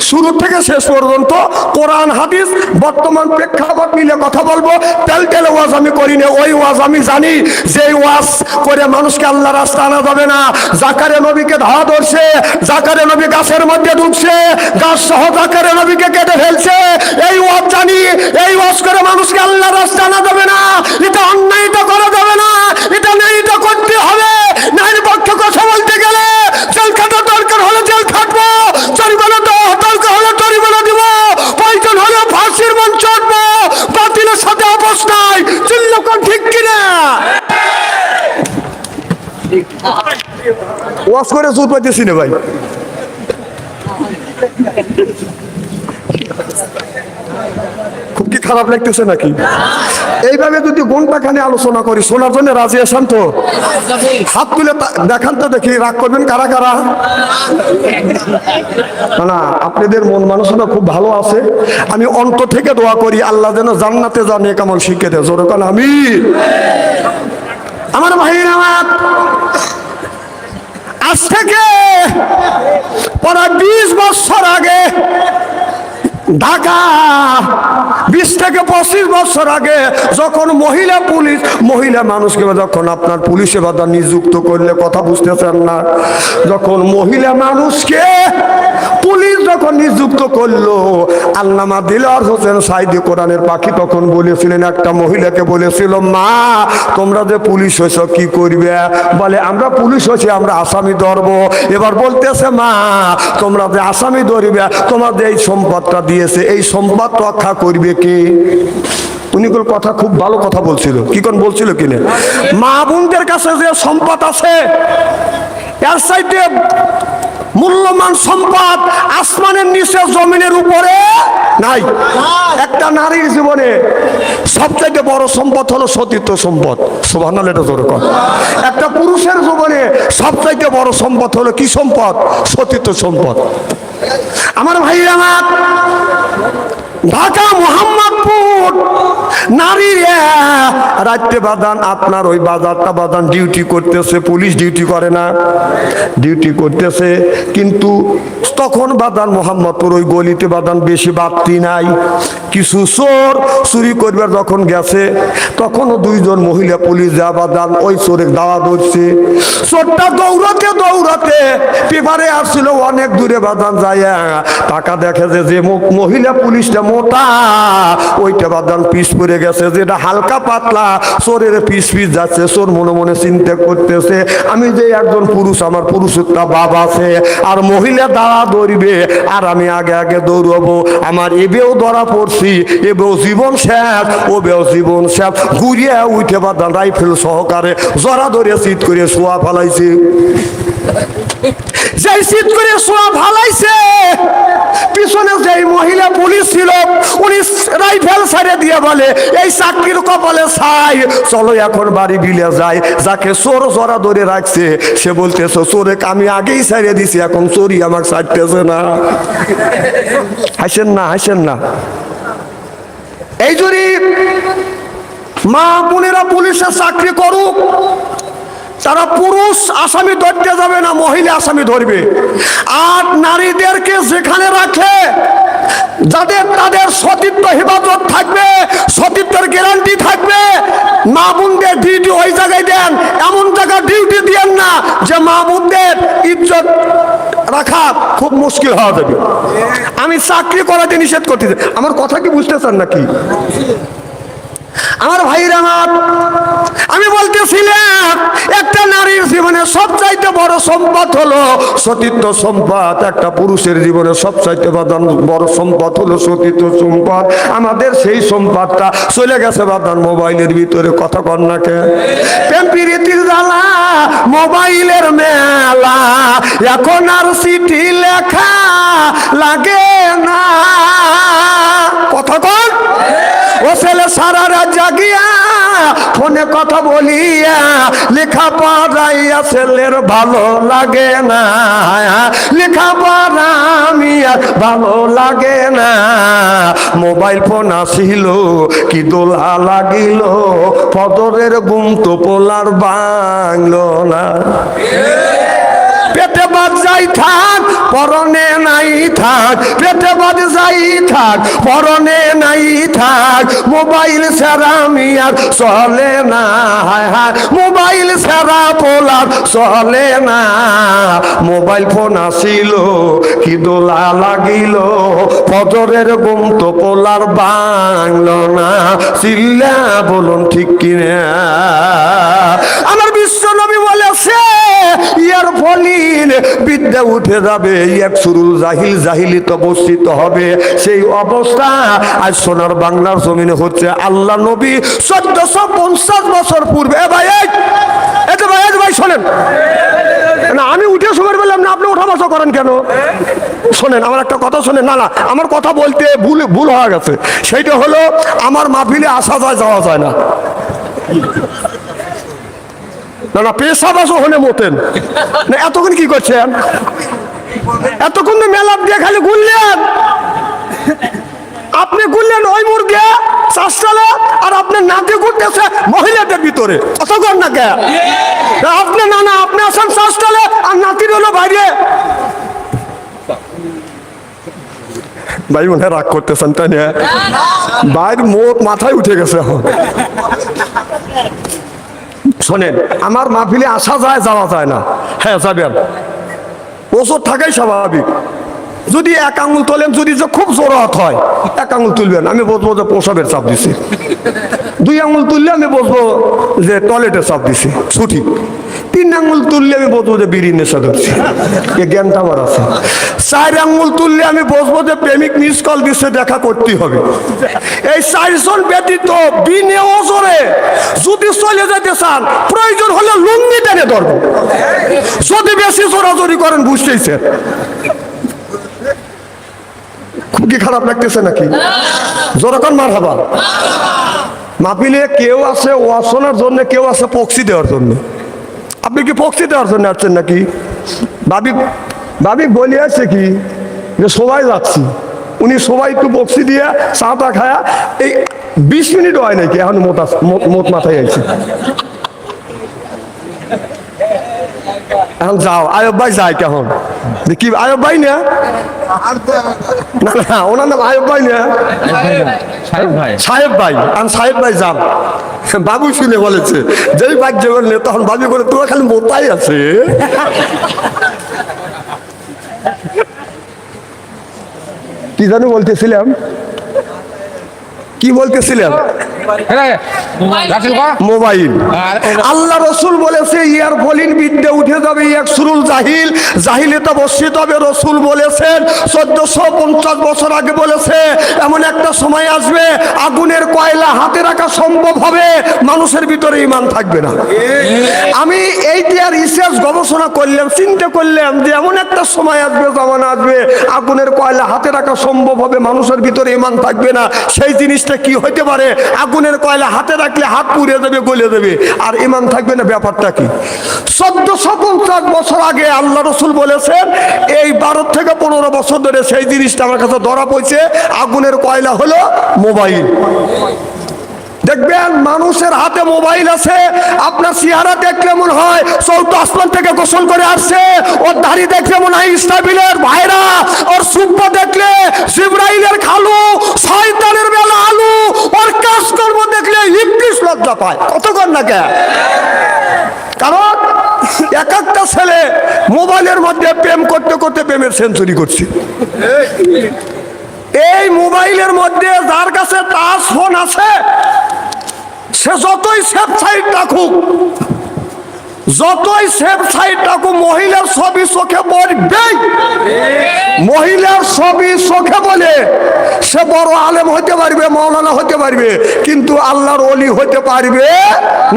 শুরু থেকে শেষ পর্যন্ত কোরআন হাদিস বর্তমান প্রেক্ষাপট মিলে কথা বলবো। তেল ওয়াজ আমি করি না, ওই ওয়াজ আমি জানি যে ওয়াজ করে মানুষকে আল্লাহ রাস্তা আনা যাবে না। জাকারিয়া নবীকে ধাওয়া ধরছে, জাকারিয়া নবী গাছের মধ্যে ঢুকছে, গাছ সহ জাকারিয়া নবীকে কেটে ফেলছে। এই ওয়াজ জানি, এই ওয়াজ করে মানুষকে আল্লাহ রাস্তা আনা যাবে না। এটা অন্যায়, এটা করা যাবে না, এটা নেই, এটা করতে হবে। নারীর পক্ষে কথা বলতে গেলে জেল খাটা দরকার হলে জেল খাটবো, জরিমানা দরকার হলে জরিমানা দিব, প্রয়োজন হলে ফাঁসির মঞ্চ চড়বো। বাতিলের সাথে আপোষ নাই। চিল্লকন ঠিক কিনা? ওয়াজ করে জোর পাইতেছি না ভাই। খুব কি খারাপ লাগতেছে নাকি? এইভাবে যদি ঘন্টাখানে আলোচনা করি, শোনার জন্য রাজি আছেন তো? হাত তুলে দেখান তো দেখি, রাগ করবেন কারা কারা? না, আপনাদের মন মানসিকতা খুব ভালো আছে। আমি অন্তর থেকে দোয়া করি আল্লাহ যেন জান্নাতে জানে কেমন শিখে দেয়। জোরে কান আমিন। আমার ভাইয়ের, আমার আজ থেকে প্রায় 20 বছর আগে ঢাকা 20 থেকে 25 বছর আগে যখন মহিলা মানুষকে যখন আপনার পুলিশে বাধা নিযুক্ত করলে, কথা বুঝতেছেন না, যখন মহিলা মানুষকে পুলিশ যখন নিযুক্ত করলো, আল্লামা দিলওয়ার হোসেন সাইদি কোরআনের পাখি তখন বলেছিলেন, একটা মহিলাকে বলেছিল, মা তোমরা যে পুলিশ হয়েছ কি করবে? বলে আমরা পুলিশ হয়েছি, আমরা আসামি ধরবো। এবার বলতেছে, মা তোমরা যে আসামি ধরবে, তোমাদের এই সম্পদটা দিয়েছে, এই সম্পদ রক্ষা করবে কে? উনি কথা খুব ভালো কথা বলছিল, কি কোন বলছিল কিনে, মা বোনদের কাছে যে সম্পদ আছে এর চাইতে মূল্যবান সম্পদ আসমানের নিচে জমিনের উপরে নাই। একটা নারীর জীবনে সবচাইতে বড় সম্পদ হলো সতীত্ব সম্পদ। সুবহানাল্লাহ, এটা জোরে কর। একটা পুরুষের জীবনে সবচাইতে বড় সম্পদ হলো কি সম্পদ? সতীত্ব সম্পদ। আমার ভাইরা, আমার ঢাকা মোহাম্মদপুর নারীরা রাত্রে বাদান আপনার ওই বাজারটা বাদান ডিউটি করতেছে, পুলিশ ডিউটি করে না, ডিউটি করতেছে, কিন্তু তখন বাদান মোহাম্মদপুর ওই গলিতে বাদান বেশি বাড়তি নাই, কিছু চোর চুরি করবার যখন গেছে, তখনও দুইজন মহিলা পুলিশ যা বাদান ওই চোরের দাওয়া ধরছে। চোরটা দৌড়াতে দৌড়াতে পেপারে আসছিল অনেক দূরে বাদান যায়, টাকা দেখে যে মহিলা পুলিশটা মোটা, ওইটা বাদান পিস পড়ে গেছে, যেটা হালকা পাতলা চোরের পিস পিস যাচ্ছে। চোর মনে মনে চিন্তা করতেছে, আমি যে একজন পুরুষ, আমার পুরুষত্বা বাপ আছে, আর মহিলা দাঁড়া ধরবে আর আমি আগে আগে দৌড়াবো, আমার এবেও ধরা পড়ছি, এবেও জীবন শেষ, ওবেও জীবন শেষ। ঘুরিয়ে উঠে বাদান রাইফেল সহকারে জরা ধরে চিৎ করে শোয়া ফেলাইছে। যেই চিৎ করে শোয়া ফেলাইছে, পিছনে যেই মহিলা পুলিশ ছিল উনি রাইফেল ছেড়ে দিয়ে বলে, এই চাকরির কপালে ছাই, চলো এখন বাড়ি বিলে যাই। যাকে চোর জরা ধরে রাখছে সে বলতেছে, চোরে আমি আগেই ছেড়ে দিছি, এখন চোরই আমাকে ছাড়তেছে না। হাসেন না, হাসেন না। এই যদি মা বোনেরা পুলিশের চাকরি করুক, তারা পুরুষ আসামি ধরতে যাবে না, মহিলা আসামি ধরবে। আর নারীদেরকে যেখানে রাখে, যাদের তাদের সতীত্ব হেফাজত থাকবে, সতীত্বের গ্যারান্টি থাকবে, মা বোনদের ডিউটি ওই জায়গায় দেন, এমন জায়গায় ডিউটি দিয়েন না যে মা বোনদের ইজ্জত রাখা খুব মুশকিল হওয়া যাবে। আমি চাকরি করাতে নিষেধ করতেছি, আমার কথা কি বুঝতেছেন নাকি? আমার ভাইরা, আমার আমি বলতেছিলাম, একটা নারীর জীবনে সবচাইতে বড় সম্পদ হলো সতীত্ব সম্পদ। একটা পুরুষের জীবনে সবচাইতে বড় সম্পদ হলো সতীত্ব সম্পদ। আমাদের সেই সম্পদটা চলে গেছে বাদান মোবাইলের ভিতরে। কথা কর না কে? প্রেম প্রীতির জ্বালা, মোবাইলের মেলা, এখন আর চিঠি লেখা লাগে না। কথা কর। ও ছেলে সারা রাত জাগিয়া ফোনে কথা বলিয়া লেখা পড়াইয়া ছেলের ভালো লাগে না, লেখা পড়া আমি আর ভালো লাগে না। মোবাইল ফোন আসিল কি দোলা লাগিল, ফজরের ঘুম তো পোলার বাংলো না। পেটে বাদ যাই থাক, পরনে নাই থাক, পেটে বাদ যাই থাক, পরনে নাই থাক, মোবাইল ছাড়া আমি আর চলে না। হায় হায়, মোবাইল ছাড়া পোলার চলে না। মোবাইল ফোন আসিল কি দোলা লাগিল, ফজরের ঘুম তো পোলার বাংলো না। চিল্লা বলুন ঠিক কিনা? আমার বিশ্ব নবী বলেছে, ইয়ার ফলিন বিদ্যা উঠে যাবে, এক সুরুল জাহিল জাহিলিত অবস্থিত হবে। সেই অবস্থা আজ সোনার বাংলার জমিনে হচ্ছে। আল্লাহ নবী 1450 বছর পূর্বে, ভাই ভাই শোনেন না, আমি উঠে সময় বললাম না, আপনি ওঠা বসা করেন কেন? শোনেন আমার একটা কথা, শোনেন। না না, আমার কথা বলতে ভুল হয়ে গেছে। সেইটা হলো, আমার মাহফিলে আসা যায়, যাওয়া যায় না। না না, পেশাব আসো হলে মতেন না। এতক্ষণ কি করছেন? এতক্ষণ তো মেলা দিয়ে খালি ঘুরলেন। আপনি ঘুরলেন ওই মুরগে চাষালে, আর আপনার নাতি ঘুরতেছে মহিলাদের ভিতরে। অতক্ষণ না কে আপনি? না না, আপনি আসেন চাষালে আর নাতির হলো বাইরে। ভাই মনে হয় রাগ করতেছেন তাই না? ভাইয়ের মাথায় উঠে গেছে এখন। শোনেন, আমার মাহফিলে আসা যায় যাওয়া যায় না, হ্যাঁ যাবেন, ওষুধ থাকাই স্বাভাবিক। যদি এক আঙুল তোলেন, যদি যে খুব জোরাত হয় এক আঙুল তুলবেন, আমি বলবো যে প্রসাবের চাপ দিছি। দুই আঙুল তুললে আমি বলবো যে টয়লেটের চাপ দিছি, ছুটি। তিন আঙুল তুললে আমি বলবো যে বিড়ি নেশা ধরছি, এ জ্ঞানটা আমার আছে। চার আঙুল তুললে আমি বলবো যে প্রেমিক মিস কল দিচ্ছে, দেখা করতেই হবে। এই চারজন ব্যতীত বিনে ওজরে যদি চলে যেতে চান, প্রয়োজন হলে লুঙ্গি টেনে ধরবো। যদি বেশি জোরাজোরি করেন বুঝতেইছেন। খুব কি খারাপ লাগতেছে নাকি? জোরকন মারহাবা। মাহফিলে কেউ আছে ওয়াজ শোনার জন্য, কেউ আছে পক্সি দেওয়ার জন্য। আপনি কি পক্সি দেওয়ার জন্য আসছেন নাকি? ভাবি বলে আছে কি যে সবাই যাচ্ছি, উনি সবাই একটু বক্সি দিয়ে চাটা খায়া এই 20 মিনিট হয় নাকি, এখন মোট মাথায় আইছে। এখন যাও, আয়ব ভাই যায় কেমন? কি আয়ব ভাই না? না ওনার নাম আয়ব ভাই না, সাহেব ভাই। আমি সাহেব ভাই যান, বাবু শুনে বলেছে যেই বাইক যাবেন তখন বাবু করে তোরা খালি মোতাই আছে। কি জানো বলতেছিলাম, কি বলতেছিলাম? মোবাইল। আল্লাহ রসুল বলেছে ইয়ার ফলিন বিদ্যে উঠে যাবে, এক সুরুল জাহিল, জাহিলিতে বর্ষিত হবে। রসুল বলেছেন 1450 বছর আগে বলেছে, এমন একটা সময় আসবে আগুনের কয়লা হাতে রাখা সম্ভব হবে, মানুষের ভিতরে ঈমান থাকবে না। আমি এইটি আর রিসার্চ গবেষণা করলাম, চিন্তা করলাম যে এমন একটা সময় আসবে, জামানা আসবে, আগুনের কয়লা হাতে রাখা সম্ভব হবে, মানুষের ভিতরে ঈমান থাকবে না। সেই জিনিসটা কি হতে পারে? আগুনের কয়লা হাতে রাখলে হাত পুড়ে যাবে, গলে যাবে, আর ঈমান থাকবে না। ব্যাপারটা কি? 1450 বছর আগে আল্লাহ রসুল বলেছেন, এই 12 থেকে 15 বছর ধরে সেই জিনিসটা আমার কাছে ধরা পড়ছে। আগুনের কয়লা হলো মোবাইল। দেখবেন মানুষের হাতে মোবাইল আছে, আপনার চেহারা দেখলে মনে হয় চৌদ্দ আসমান থেকে গোসল করে আসছে, ওর দাড়ি দেখলে মনে হয় ইসরাফিলের ভাইরা, ওর সুব্বা দেখলে জিবরাইলের খালু, শয়তানের বেলা আলু, ওর কাজকর্ম দেখলে ইবলিস লজ্জা পায়। কতক্ষণ না কে? কারণ এক একটা ছেলে মোবাইলের মধ্যে প্রেম করতে করতে প্রেমের সেঞ্চুরি করছে। এই মোবাইলের মধ্যে যার কাছে টাচ ফোন আছে, সে যতই সেফ সাইড রাখুক, যতই সেফ সাইড রাখুক, মহিলার ছবি চোখে পড়বে। মহিলার ছবি চোখে বলে সে বড় আলেম হতে পারবে, মাওলানা হতে পারবে, কিন্তু আল্লাহর ওলি হতে পারবে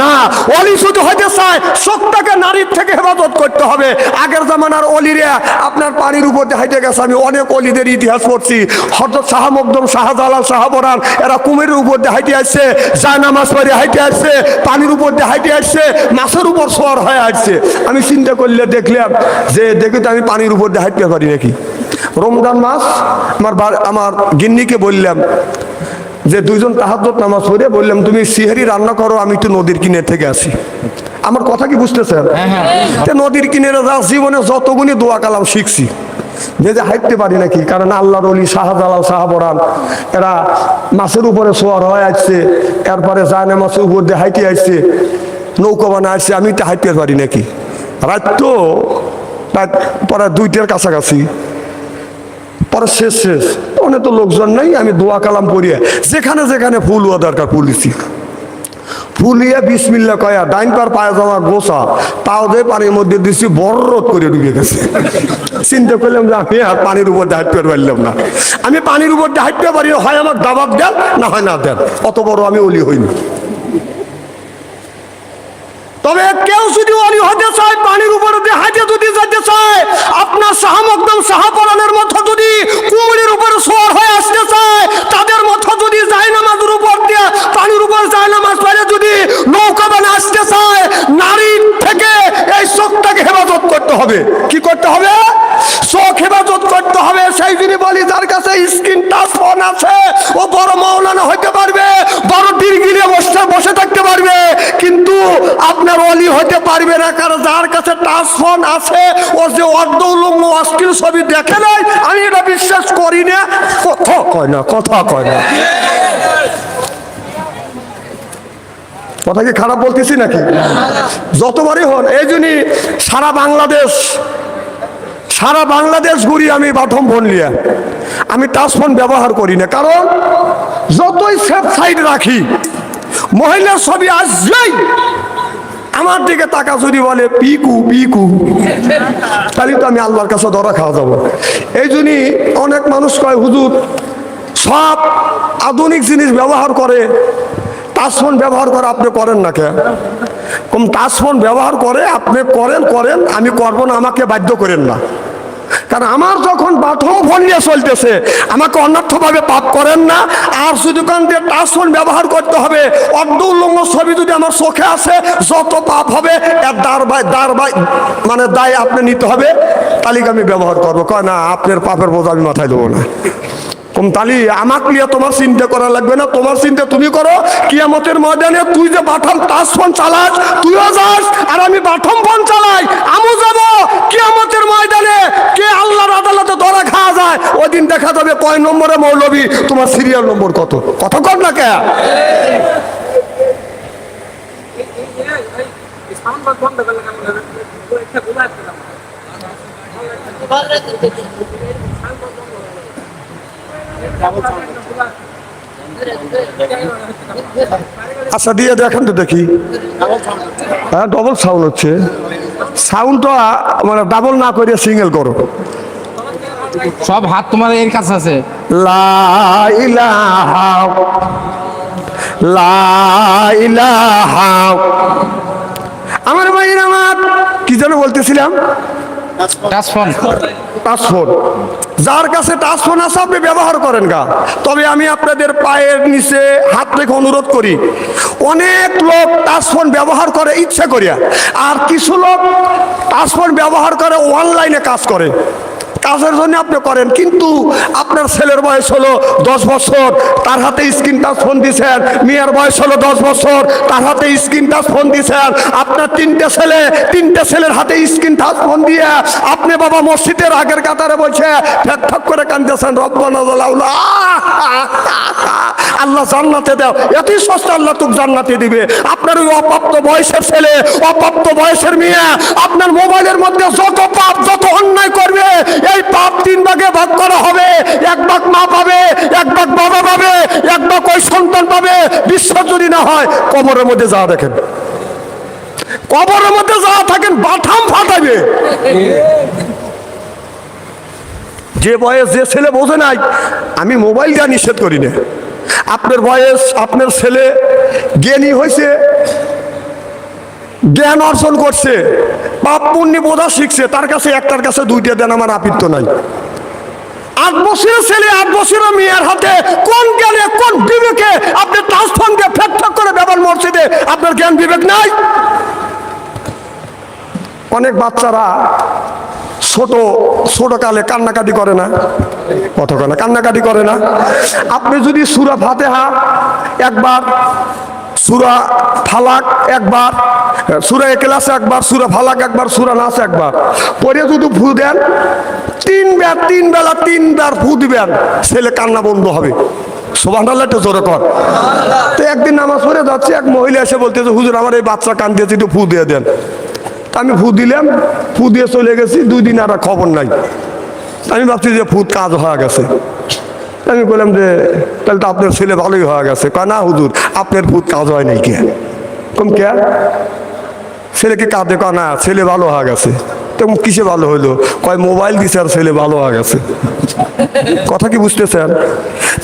না। ওলি শুধু হতে চায়, চোখটাকে নারীর থেকে হেফাজত করতে হবে। আগের জামানার অলিরা আপনার পানির উপর দিয়ে হাইটে গেছে। আমি অনেক অলিদের ইতিহাস পড়ছি। হযরত শাহ মকদুম, শাহজালাল, শাহপরান, এরা কুমিরের উপর দিয়ে হাইটে আসছে, জায়নামাজ পড়ে হাইটে আসছে, পানির উপর দিয়ে হাইটে আসছে, মাছের উপর সওয়ার হয়ে আসছে। আমি চিন্তা করলে দেখলাম যে দেখি তো আমি পানির উপর দিয়ে হাইটতে পারি নাকি। রমজান মাস, আমার গিন্নিকে বললাম যে দুইজন তাহাজ্জুদ নামাজ পড়ে বললাম তুমি সিহারি রান্না করো, আমি একটু নদীর কিনারে থেকে আসি। আমার কথা কি বুঝতেছেন? নদীর কিনারে যা জীবনে যতগুনি দোয়া কালাম শিখছি, যে হাঁটতে পারি নাকি। কারণ আল্লাহর ওলি শাহজালাল, শাহপরান এরা মাছের উপরে সোয়ার হয়ে আসছে, এরপরে জানে মাছের উপর দিয়ে হাইটে আসছে, নৌকা বানা আসছে, আমি তো হাঁটতে পারি নাকি। রাত তো পরে 2টার কাছাকাছি, পরে শেষ অনেক তো লোকজন নাই। আমি দোয়া কালাম পড়িয়ে যেখানে যেখানে ফুল হওয়া দরকার ফুলিছি, ফুলিয়ে বিসমিল্লাহ কয়া ডাইন পার পায়ে জমা গোসা তাও দিয়ে পানির মধ্যে দিচ্ছি, বররত করে ডুবে গেছে। চিন্তা করলাম যে আমি আর পানির উপর দিয়ে হাঁটতে পারলাম না। আমি পানির উপর দিয়ে হাঁটতে পারি, হয় আমার দাবাব দেন, না হয় না দেন। অত বড় আমি ওলি হইনি। তবে কেউ যদি ওলি হতে চায়, পানির উপরে দিয়ে হাঁটে যদি যেতে চায়, আপনার শাহ মকদুম, শাহপরানের মতো যদি কুমিরের উপরে সোয়ার হয়ে আসতে চায়, তাদের মতো যদি জায়নামাজের উপর দিয়ে পানির উপর জায়নামাজ পড়ে যদি নৌকা বানা আসতে চায়, নারীর থেকে এই চোখটাকে হেফাজত করতে হবে। কি করতে হবে? চোখ হেফাজত করতে হবে। সেই যিনি বলি যার কাছে স্ক্রিন টাচ ফোন আছে, ও বড় মাওলানা হতে পারবে, বড় ডিগ্রি নিয়ে বসে থাকতে পারবে, কিন্তু আপনার ওলি হতে পারবে না, কারণ যার কাছে টাচ ফোন আছে ও যে অর্ধ উলঙ্গ অশ্লীল ছবি দেখে নাই, আমি এটা বিশ্বাস করি না। কথা কয় না, কথা কয় না। কথা কি খারাপ বলতেছি নাকি? যতবারই হন, এই জন্যই সারা বাংলাদেশ ঘুরি আমি বাথম ফোন নিয়ে, আমি টাচ ফোন ব্যবহার করি না। কারণ যতই সেফ সাইড রাখি, মহিলার ছবি আসলেই আমার দিকে তাকা যদি বলে পিকু পিকু, তাহলে তো আমি আল্লাহর কাছে ধরা খাওয়া যাবো। এই জন্যই অনেক মানুষ কয় হুজুর সব আধুনিক জিনিস ব্যবহার করে, টাচ ফোন ব্যবহার করে আপনি করেন না কেন? কম টাচ ফোন ব্যবহার করে আপনি করেন, আমি করবো না, আমাকে বাধ্য করেন না। কারণ আমার যখন বাথরুম ফোন নিয়ে চলতেছে, আমাকে অন্যর্থভাবে পাপ করেন না। আর যদি কান দিয়ে টাচ ফোন ব্যবহার করতে হবে, অর্ধ উলঙ্গ ছবি যদি আমার চোখে আসে, যত পাপ হবে এর দায় আপনি নিতে হবে, তালিকা আমি ব্যবহার করবো। কয় না, আপনার পাপের বোঝা আমি মাথায় দেবো না। কম তালি আমাকে নিয়ে তোমার চিন্তা করা লাগবে না, তোমার চিন্তা তুমি করো। কিয়ামতের ময়দানে তুই যে বাথরুম টাচ ফোন চালাস, তুইও যাস, আর আমি বাথরুম ফোন চালাই, আমিও যাবো কিয়ামতের ময়দানে। কে আল্লাহর আদালতে ধরা খাওয়া যায়, ওই দিন দেখা যাবে কয় নম্বরে মৌলবী, তোমার সিরিয়াল নম্বর কত। কথা কর না কে? আচ্ছা দিয়ে দেখেন তো দেখি। হ্যাঁ, ডবল সাউন্ড হচ্ছে। সাউন্ডটা মানে ডাবল না করে সিঙ্গেল করো। সব হাত তোমার এর কাছে আছে। লা ইলাহা লা ইলাহা। আমার ভাইয়ের আমার কি যেন বলতেছিলাম, টাচ ফোন। টাচ ফোন যার কাছে টাচ ফোন আছে আপনি ব্যবহার করেন গা। তবে আমি আপনাদের পায়ের নিচে হাত রেখে অনুরোধ করি, অনেক লোক টাচ ফোন ব্যবহার করে ইচ্ছা করিয়া, আর কিছু লোক টাচ ফোন ব্যবহার করে অনলাইনে কাজ করে। কাজের জন্য আপনি করেন, কিন্তু আপনার ছেলের বয়স হলো 10 বছর, তার হাতে স্ক্রিন টাচ ফোন দিচ্ছেন। মেয়ের বয়স হলো 10 বছর, তার হাতে স্ক্রিন টাচ ফোন দিচ্ছেন। আপনার তিনটে ছেলের হাতে স্ক্রিন টাচ ফোন দিয়ে আপনি বাবা মসজিদের আগের কাতারে বলছে ঠক ঠক করে কাঁদতেছেন, রব্বানা জালাউলা, আল্লাহ জান্নাতে দাও, এতই সস্তা, আল্লাহ তোকে জান্নাতে দিবে। আপনার ওই অপ্রাপ্ত বয়সের ছেলে, অপ্রাপ্ত বয়সের মেয়ে আপনার মোবাইলের মধ্যে যত পাপ, যত অন্যায় করবে, এই পাপ 3 ভাগে ভাগ করা হবে। 1 ভাগ মা পাবে, 1 ভাগ বাবা পাবে, 1 ভাগ ওই সন্তান পাবে। বিশ্বাস যদি না হয় কবরের মধ্যে যা দেখেন, কবরের মধ্যে যা থাকেন বাথাম ফাটাবে। যে বয়স, যে ছেলে বোঝে নাই, আমি মোবাইল দেওয়া নিষেধ করি না। আপনার বয়স, আপনার ছেলে জ্ঞানী হয়েছে, জ্ঞান অর্জন করছে, পাপ পুণ্য বোঝা শিখছে, তার কাছে একটার কাছে 2টা দেন, আমার আপত্তি নাই। 8 বছরের ছেলে, 8 বছরের মেয়ের হাতে কোন জ্ঞানে, কোন বিবেকে আপনি টাচ ফোন দিয়ে ফেক ফেক করে ব্যবহার মসজিদে, আপনার জ্ঞান বিবেক নাই? অনেক বাচ্চারা ছোট কালে কান্নাকাটি করে না, কতক্ষণ কান্নাকাটি করে না। আপনি যদি সূরা ফাতিহা একবার, সূরা ফালাক একবার, সূরা ইখলাস একবার, সূরা ফালাক একবার, সূরা নাস একবার পরে যদি ফু দেন, 3 বেলা 3 বার ফু দিবেন, ছেলে কান্না বন্ধ হবে। সুবহানাল্লাহ, একটু জোরে কর। তো একদিন নামাজ পড়ে যাচ্ছে, এক মহিলা এসে বলতেছে, হুজুর আমার এই বাচ্চা কান্দিয়েছে, একটু ফু দিয়ে দেন। আমি ফু দিলাম, ফু দিয়ে চলে গেছি, 2 দিন আর খবর নাই। আমি ভাবছি যে ফুদ কাজ হয়ে গেছে। আমি বললাম যে তাহলে তো আপনার ছেলে ভালোই হয়ে গেছে। কয় না হুজুর, আপনার ফুদ কাজ হয় নাই। কে কম কে ছেলেকে কাঁদে? কয় না, ছেলে ভালো হয়ে গেছে। তেমন কিসে ভালো হইলো? কয় মোবাইল দিছে আর ছেলে ভালো হয়ে গেছে। কথা কি বুঝতেছেন?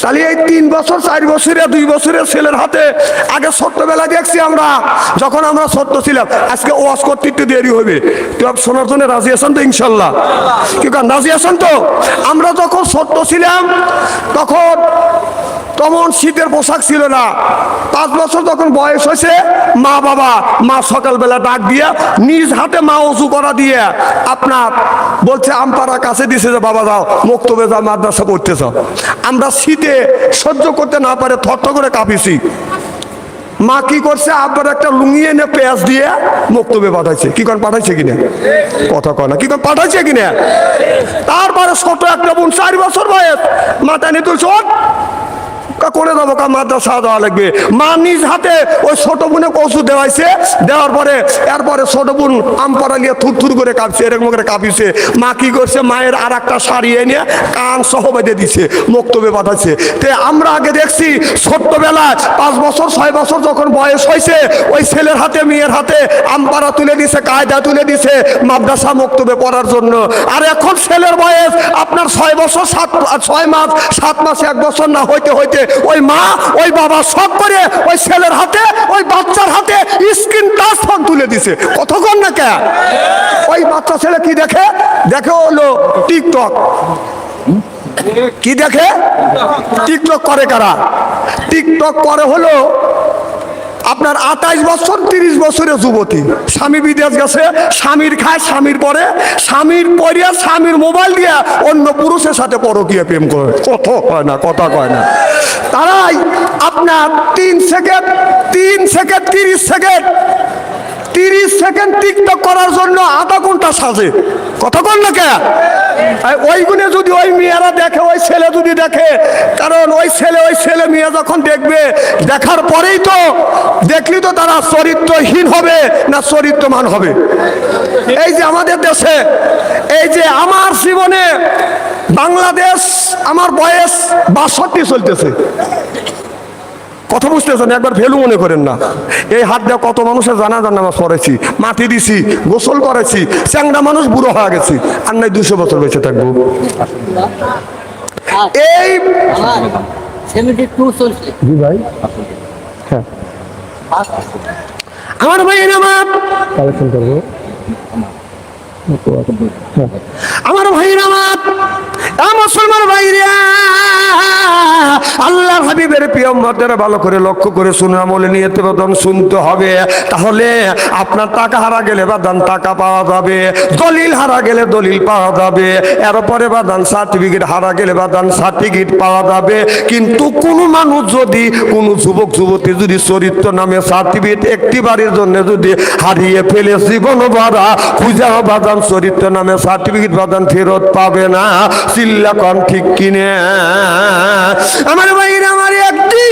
তাহলে এই 3 বছর 4 বছরের 2 বছরের ছেলের হাতে আগে ছোট্টবেলা দেখছি আমরা, যখন আমরা ছোট্ট ছিলাম। আজকে ওয়াজ করতে একটু দেরি হবে, তুই শোনার জন্য রাজি আছেন তো? ইনশাল্লাহ কি কারণ রাজি আছেন তো? আমরা যখন ছোট্ট ছিলাম তখন তেমন শীতের পোশাক ছিল না। 5 বছর যখন বয়স হয়েছে, মা সকালবেলা ডাক দিয়া নিজ হাতে মা উঁচু করা দিয়ে আপনার বলছে আমপাড়া কাছে দিছে যে বাবা যাও মক্তবে যাও, মাদ্রাসা পড়তে যাও। আমরা শীতে সহ্য করতে না পারে থরথর করে কাঁপিছি। মা কি করছে, আব্বার একটা লুঙ্গি এনে পেঁয়াজ দিয়ে মক্তবে পাঠাইছে। কি কোন পাঠাইছে কিনা কথা কয় না, কি কোন পাঠাইছে কিনা। তারপরে ছোট একটা বোন 4 বছর বয়স, মাথা নিয়ে তুই ছোট করে যাবো, মাদ্রাসা দেওয়া লাগবে। মা নিজ হাতে ওই ছোট বোনে কচু দেওয়াইছে, দেওয়ার পরে এরপরে ছোট বোন আমপাড়া নিয়ে থুর করে কাঁপছে, এরকম করে কাঁপিছে। মা কি করছে, মায়ের আর একটা শাড়ি এনে কান সহ বেঁধে দিছে, মক্তবে পাঠাচ্ছে। তে আমরা আগে দেখছি ছোট্টবেলায় 5 বছর 6 বছর যখন বয়স হয়েছে, ওই ছেলের হাতে মেয়ের হাতে আমপাড়া তুলে দিছে, কায়দা তুলে দিছে মাদ্রাসা মক্তবে পড়ার জন্য। আর এখন ছেলের বয়স আপনার 6 বছর 6 মাস 7 মাস 1 বছর না হইতে হইতে ওই মা ওই বাবা সব করে ওই ছেলের হাতে ওই বাচ্চার হাতে স্ক্রিন টাচ ফোন তুলে দিছে। কতক্ষণ না কে ওই বাচ্চা ছেলে কি দেখে, দেখে হলো টিকটক। কি দেখে, টিকটক করে কারা, টিকটক করে হলো আপনার 28 বছর 30 বছরের যুবতী। স্বামী বিদেশ গেছে, স্বামীর খায়, স্বামীর পরে, স্বামীর পরিয়া স্বামীর মোবাইল দিয়ে অন্য পুরুষের সাথে পরকীয়া প্রেম করে। কথা কয় না, কথা কয় না। তারাই আপনার 3 সেকেন্ড 30 সেকেন্ড টিকটক করার জন্য আধা ঘন্টা সাজে। কথা কন না কে ওই গুণে যদি ওই মেয়েরা দেখে, ওই ছেলে যদি দেখে, কারণ ওই ছেলে মেয়ে যখন দেখবে, দেখার পরেই তো দেখলি তো তারা চরিত্রহীন হবে না চরিত্রমান হবে। এই যে আমাদের দেশে, এই যে আমার জীবনে বাংলাদেশ, আমার বয়স 62 চলতেছে। কথা বুঝতেছেন, একবার ভ্যালু মনে করেন না। এই হাত দিয়ে কত মানুষের জানাজার নামাজ পড়েছি, মাটি দিছি, গোসল করেছি, চ্যাংড়া মানুষ বুড়ো হয়ে গেছি, আর নাই 200 বছর বেঁচে থাকবো। এই জি ভাই, হ্যাঁ আমার ভাই নামাজ কালেকশন করবো। আমার ভাইরা মুসলমান ভাইরা, আল্লাহ হাবিবের প্রিয় উম্মতেরা ভালো করে লক্ষ্য করে শুনে আমলে নিয়তে বাদান শুনতে হবে। তাহলে আপনার টাকা হারা গেলে বাদান টাকা পাওয়া যাবে, দলিল হারা গেলে দলিল পাওয়া যাবে, এরপরে বাদান সার্টিফিকেট হারা গেলে বাদান সার্টিফিকেট পাওয়া যাবে। কিন্তু কোন মানুষ যদি, কোন যুবক যুবতী যদি চরিত্র নামে সার্টিফিকেট একটিবারের জন্য যদি হারিয়ে ফেলে, জীবন ভরা খুঁজা বাদান চরিত্র নামে সার্টিফিকেট বাদান ফেরত পাবে না। চিল্লা কন ঠিক কিনে আমার ভাইরা, আমার একদিন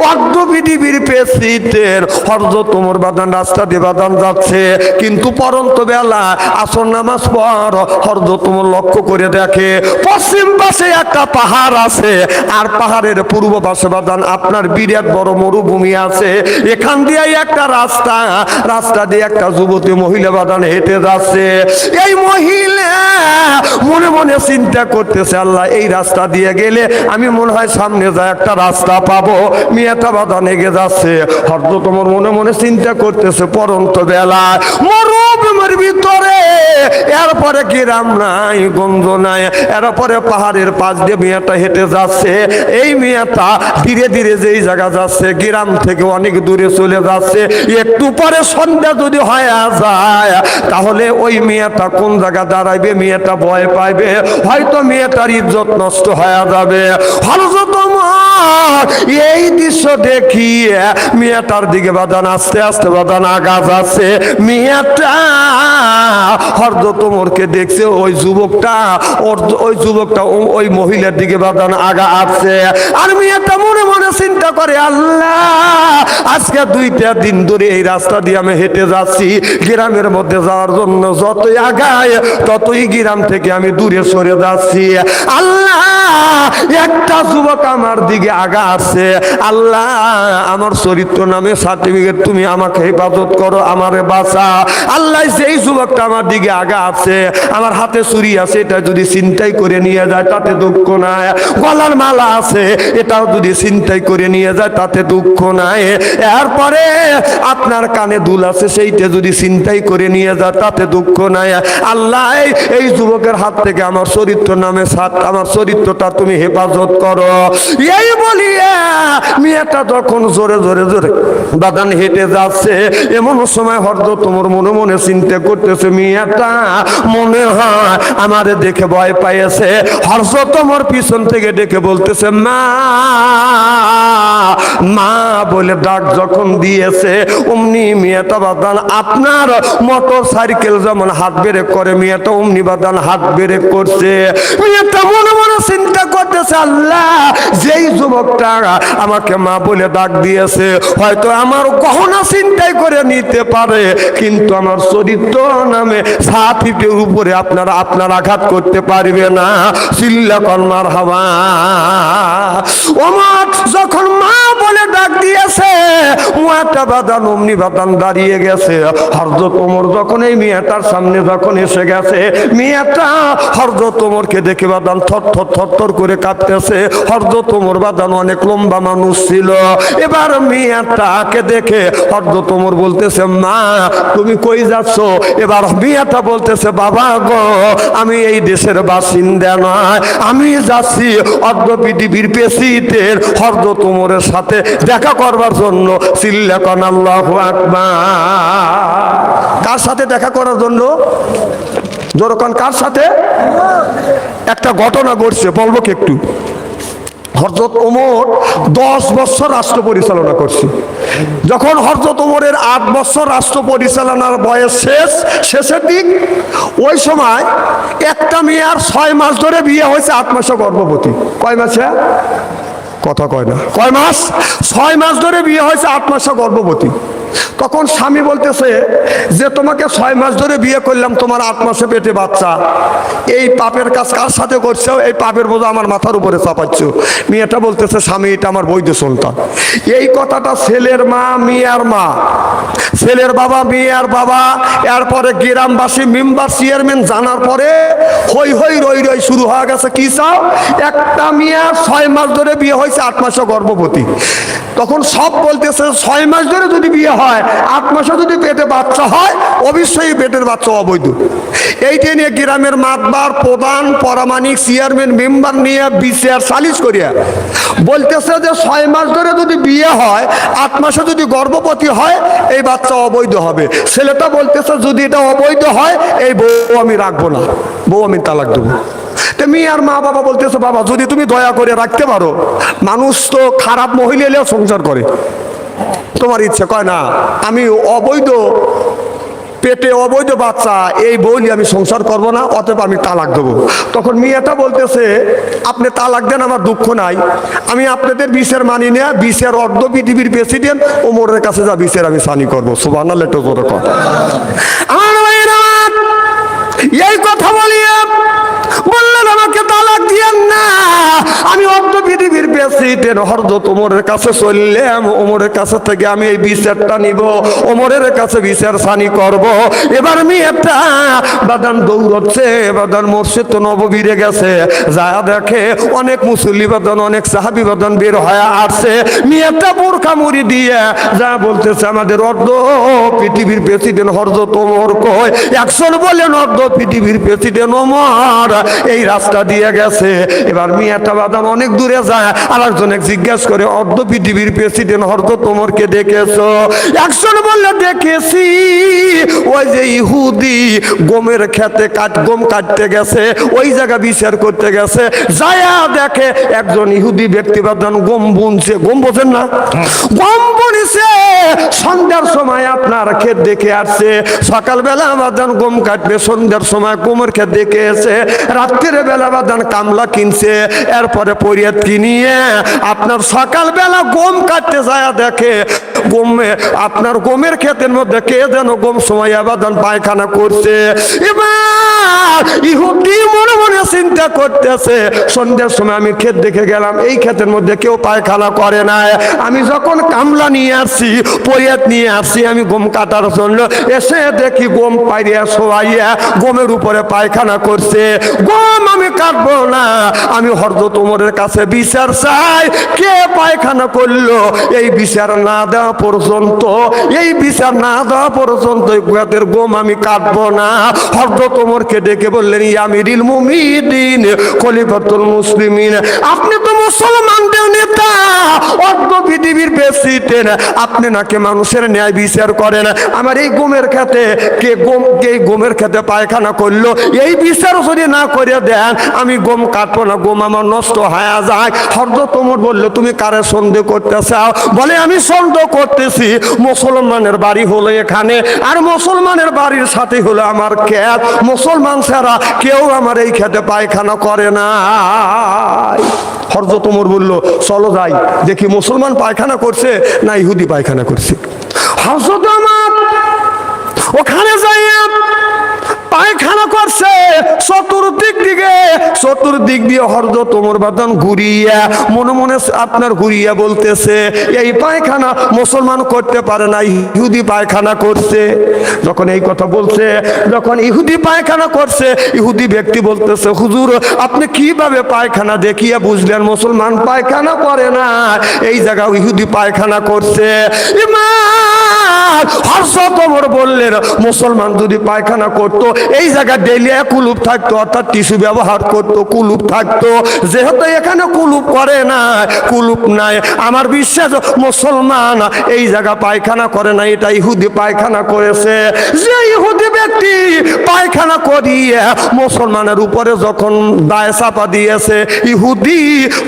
অর্ধ পৃথিবীর প্রেসিডেন্ট হযরত ওমর বাদান রাস্তা দিয়ে বাদান যাচ্ছে, কিন্তু পরন্ত বেলা আসর নামাজ পর হযরত ওমর লক্ষ্য করে দেখে পশ্চিম পাশে একটা পাহাড় আছে, আর পাহাড়ের পূর্ব পাশে বাদান আপনার বিরাট বড় মরুভূমি আছে। এখান দিয়ে একটা রাস্তা দিয়ে একটা যুবতী মহিলা বাদান হেঁটে যাচ্ছে। এই মহিলা মনে মনে চিন্তা করতেছে, আল্লাহ এই রাস্তা দিয়ে গেলে আমি মনে হয় সামনে যা একটা রাস্তা পাবো। মেয়েটা বাদান এগিয়ে যাচ্ছে, হযরত ওমর মনে মনে চিন্তা করতেছে, পরন্ত বেলা মরুভূমির ভিতরে, এরপরে গ্রাম নাই, গঞ্জ নাই, এরপরে পাহাড়ের পাশ দিয়ে মেয়েটা হেঁটে যাচ্ছে। এই মেয়েটা ধীরে ধীরে যেই জায়গা যাচ্ছে, গ্রাম থেকে অনেক দূরে চলে যাচ্ছে। একটু পরে সন্ধ্যা যদি হয়ে যায়, তাহলে ওই মেয়েটা কোন জায়গা দাঁড়াইবে, মেয়েটা ভয় পাইবে, হয়তো মেয়েটার ইজ্জত নষ্ট হয়ে যাবে। হযরত ওমর এই দৃশ্য দেখিয়ে মেয়েটার দিকে বাদান আস্তে আস্তে বাদান আগা যাচ্ছে। মেয়েটা হযরত ওমরকে দেখছে, ওই যুবকটা ওই মহিলার দিকে বাদান আগা আসছে। আর মেয়েটা মনে মনে চিন্তা করে, আল্লাহ আজকে 2টা দিন ধরে এই রাস্তা দিয়ে আমি হেঁটে যাচ্ছি, গ্রামের মধ্যে যাওয়ার জন্য যতই আগায় ততই গ্রাম থেকে আমি দূরে সরে যাচ্ছি। আল্লাহ একটা যুবক আমার দিকে আগা আসছে, আল্লাহ আমার চরিত্র নামে সার্টিফিকেট তুমি আমাকে হেফাজত করো, আমারে বাঁচা। আল্লাহ যেই যুবকটা আমার দিকে আগা আছে, আমার হাতে ছুরি আছে, এটা যদি ছিনতাই করে নিয়ে যায় তাতে দুঃখ নাই, গলার মালা আছে এটাও যদি ছিনতাই করে নিয়ে যায় তাতে দুঃখ নাই, এরপরে আপনার কানে দুল আছে সেইটা যদি ছিনতাই করে নিয়ে যায় তাতে দুঃখ নাই। আল্লাহ এই যুবকের হাত থেকে আমার চরিত্র নামে আমার চরিত্রটা তুমি হেফাজত করো। এই বলিয়া দিয়ে মেয়েটা যখন জোরে জোরে জোরে বাদান হেঁটে যাচ্ছে, এমন সময় হযরত ওমর মনে মনে চিন্তা করতেছে মেয়েটা মনে হয় আমারে দেখে ভয় পাইছে। হযরত ওমর পিছন থেকে ডেকে বলতেছে মা মা বলে ডাক যখন দিয়েছে, অমনি মেয়েটা বাদান আপনার মোটর সাইকেল যেমন হাত ব্রেক করে, মেয়েটা অমনি বাদান হাত ব্রেক করছে। মেয়েটা মনে মনে চিন্তা করতেছে আল্লাহ, যেই যুবকটা আমাকে মা বলে ডাক দিয়েছে হয়তো আমার গহনা চিন্তাই করে নিতে পারে, কিন্তু আমার চরিত্র নামে 7 ফিটের উপরে আপনার আঘাত করতে পারবে না। চিল্লা কর মারহাবা। ওমর যখন মা বলে ডাক দিয়েছে, মেয়েটা বাদান অমনি বাদান দাঁড়িয়ে গেছে। হযরত ওমর যখন এই মেয়েটার সামনে যখন এসে গেছে, মেয়েটা হযরত ওমরকে দেখে বাদান থর করে কাঁপতেছে। হযরত ওমর বাদান অনেক লম্বা মানুষ ছিল। এবার মেয়েটাকে দেখে হযরত ওমর বলতেছে মা তুমি কই যাচ্ছ? এবার মেয়েটা বলতেছে বাবা গো, আমি এই দেশের বাসিন্দা নয়, আমি যাচ্ছি অর্ধ পৃথিবীর প্রেসিডেন্ট হযরত ওমরের সাথে দেখা করবার জন্য। চিল্লা কোন আল্লাহু আকবার। কার সাথে দেখা করার জন্য? জোরকান কার সাথে? একটা ঘটনা ঘটছে, বলবো কি একটু? হযরত ওমর 10 বছর রাষ্ট্র পরিচালনা করছে। যখন হযরত ওমরের 8 বছর রাষ্ট্র পরিচালনার বয়স শেষের দিক, ওই সময় একটা মেয়ের 6 মাস ধরে বিয়ে হয়েছে, 8 মাসে গর্ভবতী। কয় মাসে? কথা কয় না। কয় মাস? 6 মাস ধরে বিয়ে হয়েছে, 8 মাসে গর্ভবতী। তখন স্বামী বলতেছে যে তোমাকে 6 মাস ধরে বিয়ে করলাম, তোমার 8 মাসে পেটে বাচ্চা, এই পাপের কাজ কার সাথে করছো? এই পাপের বোঝা আমার মাথার উপরে চাপাচ্ছ। মেয়েটা বলতেছে স্বামী এটা আমার বৈধ সন্তান। এই কথাটা ছেলের মা মেয়ের মা, ছেলের বাবা মেয়ের বাবা, এরপরে গ্রামবাসী মেম্বার চেয়ারম্যান জানার পরে হই হই রই রই শুরু হয়ে গেছে। কি চাও? একটা মেয়ে 6 মাস ধরে বিয়ে হয়েছে, 8 মাসে গর্ভবতী। তখন সব বলতেছে 6 মাস ধরে যদি বিয়ে হয়, 8 মাসে যদি পেটে বাচ্চা হয়, অবশ্যই পেটের বাচ্চা অবৈধ। এইটা নিয়ে গ্রামের মাতবার প্রধান পরামানিক চেয়ারম্যান মেম্বার নিয়ে বিচার সালিশ করিয়া বলতেছে যে 6 মাস ধরে যদি বিয়ে হয়, 8 মাসে যদি গর্ভবতী হয়, এই বাচ্চা অবৈধ হবে। ছেলেটা বলতেছে যদি এটা অবৈধ হয়, এই বউ আমি রাখবো না, বউ আমি তালাক দেবো। মেয়ের মা বাবা বলতেছে বাবা যদি তুমি দয়া করে রাখতে পারো, মানুষ তো খারাপ মহিলা এলেও সংসার করে, তোমার ইচ্ছে। কয় না, আমি অবৈধ পেটে অবৈধ বাচ্চা, এই বউলি আমি সংসার করব না, অতএব আমি তালাক দেবো। তখন মেয়েটা বলতেছে আপনি তালাক দেন, আমার দুঃখ নাই, আমি আপনাদের বিচার মানি না, বিচার অর্ধ পৃথিবীর প্রেসিডেন্ট ওমরের কাছে যা বিচার আমি সানি করবো। সুবহানাল্লাহ। একটু জোরে কথা। আমার ভাইরা এই কথা বলিয়ে বললেন আমাকে তালাক দিয়েন না, আমি অর্ধ পৃথিবীর প্রেসিডেন্ট হযরত ওমরের কাছে চললাম, ওমরের কাছে থেকে আমি এই বিচারটা নিব, ওমরের কাছে বিচার সানি করব। এবার মেয়েটা বাদান দৌড়চ্ছে, বাদান মসজিদ তো নববীরে গেছে, যা দেখে অনেক মুসল্লি বাদান অনেক সাহাবী বাদান বের হয়ে আসছে। মেয়েটা বোরকা মুড়ি দিয়ে যা বলতেছে আমাদের অর্ধ পৃথিবীর প্রেসিডেন্ট হযরত ওমর কই? একজন বলেন অর্ধ পৃথিবীর প্রেসিডেন্ট ওমর এই রাস্তা দিয়ে গেছে। এবার মেয়েটা বাদাম অনেক দূরে যায়, আর একজনে জিজ্ঞেস করে অর্ধ পৃথিবীর প্রেসিডেন্ট হযরত ওমরকে দেখেছো? একজন বললে দেখেছি, ওই যে ইহুদি গমের খেতে গম কাটতে গেছে, ওই জায়গা বিচার করতে গেছে, যায়া দেখে একজন ইহুদি ব্যক্তি বাদান গম বুনছে। গম বোঝেন না? গম বুনছে। সন্ধ্যার সময় আপনার ক্ষেত দেখে আসছে, সকালবেলা বাদান গম কাটবে, সন্ধ্যার সময় গমের ক্ষেত দেখে এসে রাত্রের বেলা বাদান কামলা কিনছে, এরপরে পরিয়াত কিনিয়ে আপনার সকালবেলা গম কাটতে যায়, দেখে গমে আপনার গমের ক্ষেতের মধ্যে কে যেন গম সময় বাদান পায়খানা করছে। এবার ইহুদি মনে মনে চিন্তা করতেছে সন্ধ্যার সময় আমি ক্ষেত দেখে গেলাম, এই ক্ষেতের মধ্যে কেউ পায়খানা করে নাই, আমি যখন কামলা নিয়ে আসছি পরিয়াত নিয়ে আসছি আমি গম কাটার জন্য, এসে দেখি গম পাইয়া শোয়াইয়া গমের উপরে পায়খানা করছে। গম আমি কাটবো না, আমি হযরত ওমরের কাছে বিচার চাই, কে পায়খানা করলো? এই বিচার না দেওয়া পর্যন্ত, এই বিচার না দেওয়া পর্যন্ত গুয়াদের গম আমি কাটবো না। হযরত ওমরকে ডেকে বললেন ইয়া আমিরুল মুমিনিন খলিফাতুল মুসলিমিন, আপনি তো মুসলমানদের নেতা, ছিটেন, আপনি নাকি মানুষের ন্যায় বিচার করেন। আমার এই গমের খেতে কে গমের খেতে পায়খানা করলো, এই বিচার যদি না করে দেন আমি গম কাটবো না, গম আমার নষ্ট হয়ে যায়। হযরত ওমর বললো তুমি কারে সন্দেহ করতে চাও? বলে আমি সন্দেহ করতেছি মুসলমানের বাড়ি হলো এখানে, আর মুসলমানের বাড়ির সাথে হলো আমার ক্ষেত, মুসলমান ছাড়া কেউ আমার এই খেতে পায়খানা করে না। হযরত ওমর বললো চলো যাই দেখি মুসলমান পায়খানা করছে না ইহুদি পায়খানা করছে। হযরত ওমর ওখানে যাইয়া পায়খানা করছে, চতুর্দিক দিয়ে হযরত ওমর বাদান ঘুরিয়া মনে মনে আপনার ঘুরিয়া বলতেছে এই পায়খানা মুসলমান করতে পারে না, ইহুদি পায়খানা করছে। যখন এই কথা বলছে, যখন ইহুদি পায়খানা করছে, ইহুদি ব্যক্তি বলতেছে হুজুর আপনি কিভাবে পায়খানা দেখিয়া বুঝলেন মুসলমান পায়খানা করে না, এই জায়গায় ইহুদি পায়খানা করছে? হযরত ওমর বললেন মুসলমান যদি পায়খানা করতো এই জায়গা ডেলিয়া কুলুপ থাকতো, অর্থাৎ টিস্যু ব্যবহার করতো, কুলুপ থাকতো। যেহেতু এখানে কুলুপ করে না, কুলুপ নাই, আমার বিশ্বাস মুসলমান এই জায়গা পায়খানা করে না, এটা ইহুদি পায়খানা করেছে। যে ইহুদি ব্যক্তি পায়খানা করিয়ে মুসলমানের উপরে যখন দায় চাপা দিয়েছে ইহুদি,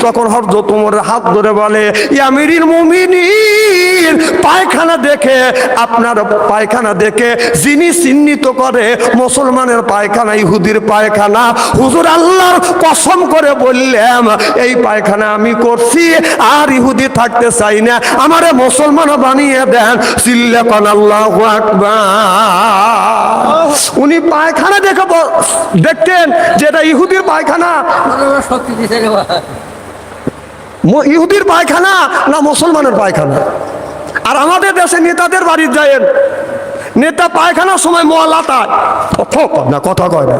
তখন হযরত ওমরের হাত ধরে বলে ইয়া আমিরুল মুমিনিন, পায়খানা দেখে আপনার পায়খানা দেখে যিনি চিহ্নিত করে মুসলমানের পায়খানা ইহুদির পায়খানা, হুজুর আল্লাহর কসম করে বললাম এই পায়খানা আমি করছি আর ইহুদি থাকতে চাই না, আমারে মুসলমান বানিয়ে দেন। চিল্লাকান আল্লাহু আকবার। উনি পায়খানা দেখে দেখতেন যেটা ইহুদির পায়খানা, ইহুদির পায়খানা না মুসলমানের পায়খানা। আর আমাদের দেশে নেতাদের বাড়ি যায়, নেতা পায়খানার সময় মহালাতা না কথা কয় না,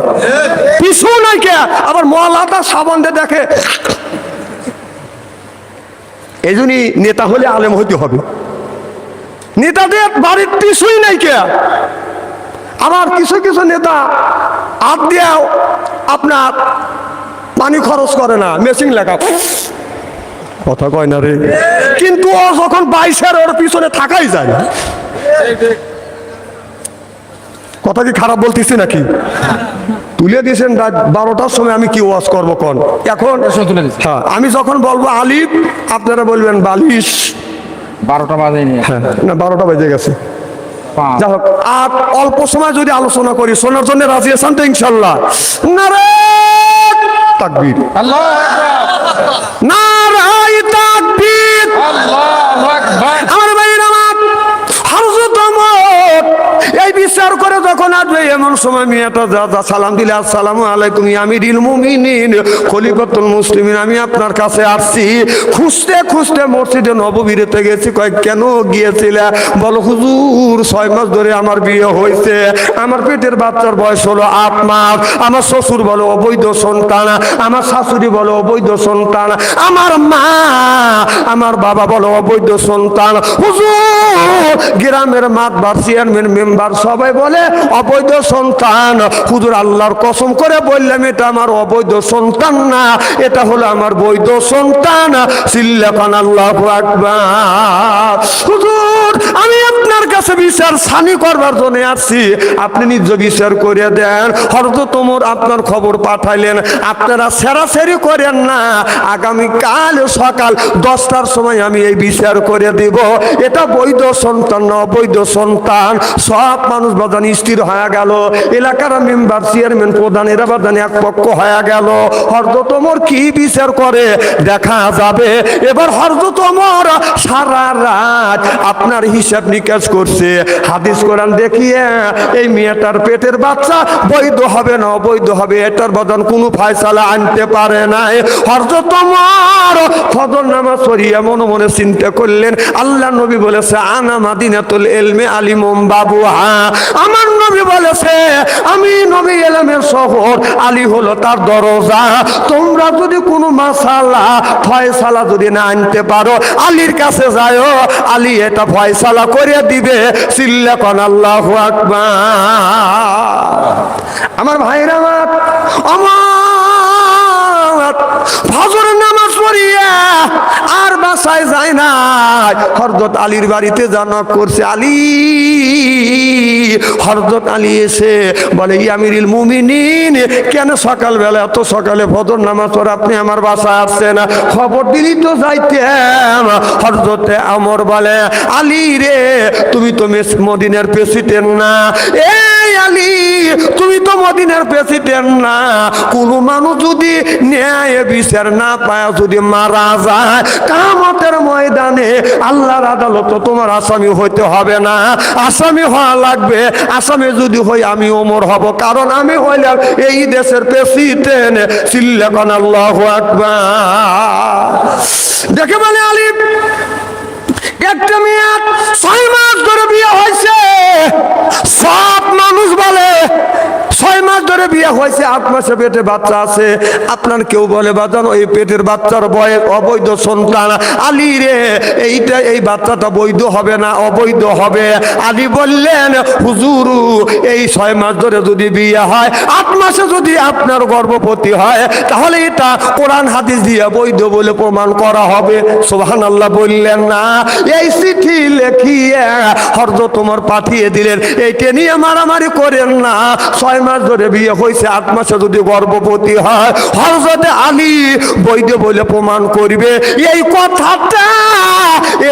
পিছু নাই কে, আবার মহালাতা সাবান দিয়ে দেখে। এই জন্যই নেতা হলে আলেম হইতে হবে। নেতাদের বাড়ির পিছুই নাই কে। আবার কিছু কিছু নেতা হাত দিয়েও আপনার পানি খরচ করে না, মেশিন লেখা কথা কয় না রে, কিন্তু ও যখন বাইশের ওর পিছনে থাকাই যায় না। কথা কি খারাপ বলতেছি নাকি? তুলে দিয়েছেন রাত 12টার সময়, আমি কি ওয়াজ করবো কোন এখন? হ্যাঁ, আমি যখন বলবো আলিফ আপনারা বলবেন বালিশ। 12টা বাজেনি, হ্যাঁ না 12টা বেজে গেছে। যাই হোক, আর অল্প সময় যদি আলোচনা করি, শোনার জন্য রাজি আছেন তো ইনশাল্লাহ? নারে তাকবীর, আল্লাহু আকবার, নারে তাকবীর, আল্লাহু আকবার। আমার ভাইরা আমার, হযরত ওমর এই বিচার করে যখন আসবে এমন সময় মেয়েটা যা সালাম দিলে আসসালামু আলাইকুম ইয়া আমিরুল মুমিনিন খলিফাতুল মুসলিমিন, আমি আপনার কাছে আসছি। খুঁজতে খুঁজতে মসজিদে নববীতে গেছি। কয় কেন গিয়েছিলে? বলো হুজুর 6 মাস ধরে আমার বিয়ে হয়েছে, আমার পেটের বাচ্চার বয়স হলো 8 মাস, আমার শ্বশুর বলো অবৈধ সন্তান, আমার শাশুড়ি বলো অবৈধ সন্তান, আমার মা আমার বাবা বলো অবৈধ সন্তান। হুজুর গ্রামের মাতবার চেয়ারম্যান মেম্বার সবাই বলে অবৈধ সন্তান। হুজুর আল্লাহর কসম করে বললাম এটা আমার অবৈধ সন্তান না, এটা হলো আমার বৈধ সন্তান। চিল্লাকান আল্লাহু আকবার। হুজুর আমি আপনার কাছে বিচার সানি করবার জন্য আসছি, আপনি নিজ বিচার করে দেন। হযরত ওমর আপনার খবর পাঠাইলেন, আপনারা সেরাসেরি করেন না, আগামী কাল সকাল 10টার সময় আমি এই বিচার করে দিব এটা বৈধ সন্তান না অবৈধ সন্তান। সব মানুষ বাদান স্থির হয়ে গেল, এলাকার মেম্বার চেয়ারম্যান প্রধান এরা বাদান এক পক্ষ হয়ে গেল। হযরত ওমর কি বিচার করে দেখা যাবে। এবার হযরত ওমর সারা রাত আপনার হিসাব নিকাশ করছে, হাদিস কোরআন দেখিয়ে এই মেয়েটার পেটের বাচ্চা বৈধ হবে না অবৈধ হবে এটার বাদান কোনো ফয়সালা আনতে পারে নাই। হযরত ওমর ফজর নামাজ পড়িয়া মনে মনে চিন্তা করলেন, আল্লাহ নবী বলেছে আনা মাদিনাতুল ইলমি আলিমুম বাবুহা, আমার নবী বলেছে আমি নবী ইলমের শহর, আলী হলো তার দরজা। তোমরা যদি কোনো মাসালা ফয়সালা যদি না আনতে পারো আলীর কাছে যাও, আলী এটা ফয়সালা করে দিবে। চিল্লাকান আল্লাহু আকবার। আমার ভাইরা আমার, আমার ফজর নামাজ পড়িয়া আর বাসায় যায় না, হযরত আলীর বাড়িতে জানক করছে। আলী, হযরত আলী এসে বলে, ই আমিরুল মুমিনিন, কেন সকালবেলা এত সকালে ফজর নামাজ পড়ে আপনি আমার বাসায় আসছেন? খবর দিলি তো যাইতেন। হযরত ওমর বলে, আলী রে, তুমি তো মদিনার প্রেসিডেন্ট না। এই আলী, তুমি তো মদিনার প্রেসিডেন্ট না। কোন মানুষ যদি ন্যায় বিচার না পায়, যদি মারা যায়, কিয়ামতের ময়দানে আল্লাহর আদালতে তোমার আসামি হইতে হবে না, আসামি হওয়া লাগবে। আসামি যদি হই আমি ওমর হব, কারণ আমি হইলাম এই দেশের প্রেসিডেন্ট। চিল্লাকান আল্লাহু আকবার। দেখে বলে আলী, একটা মেয়ে 6 মাস ধরে বিয়ে হয়েছে। সব মানুষ বলে 6 মাস ধরে বিয়ে হয়েছে, 8 মাসে পেটে বাচ্চা আছে। আপনার কেউ বলে বাজান ওই পেটের বাচ্চার বয়স অবৈধ সন্তান। আলী রে, এই বাচ্চাটা বৈধ হবে না, অবৈধ হবে। আলী বললেন, হুজুর, এই 6 মাস ধরে যদি বিয়ে হয়, 8 মাসে যদি আপনার গর্ভবতী হয়, তাহলে এটা কোরআন হাদিস দিয়ে বৈধ বলে প্রমাণ করা হবে। সুবহানাল্লাহ বললেন না? এই চিঠি লেখিয়ে হযরত ওমর পাঠিয়ে দিলেন, এইটা নিয়ে মারামারি করেন না। 6 মাস ধরে বিয়ে হয়েছে, 8 মাসে যদি গর্ভবতী হয়, হযরত আলী বৈধ বলে প্রমাণ করবে। এই কথাটা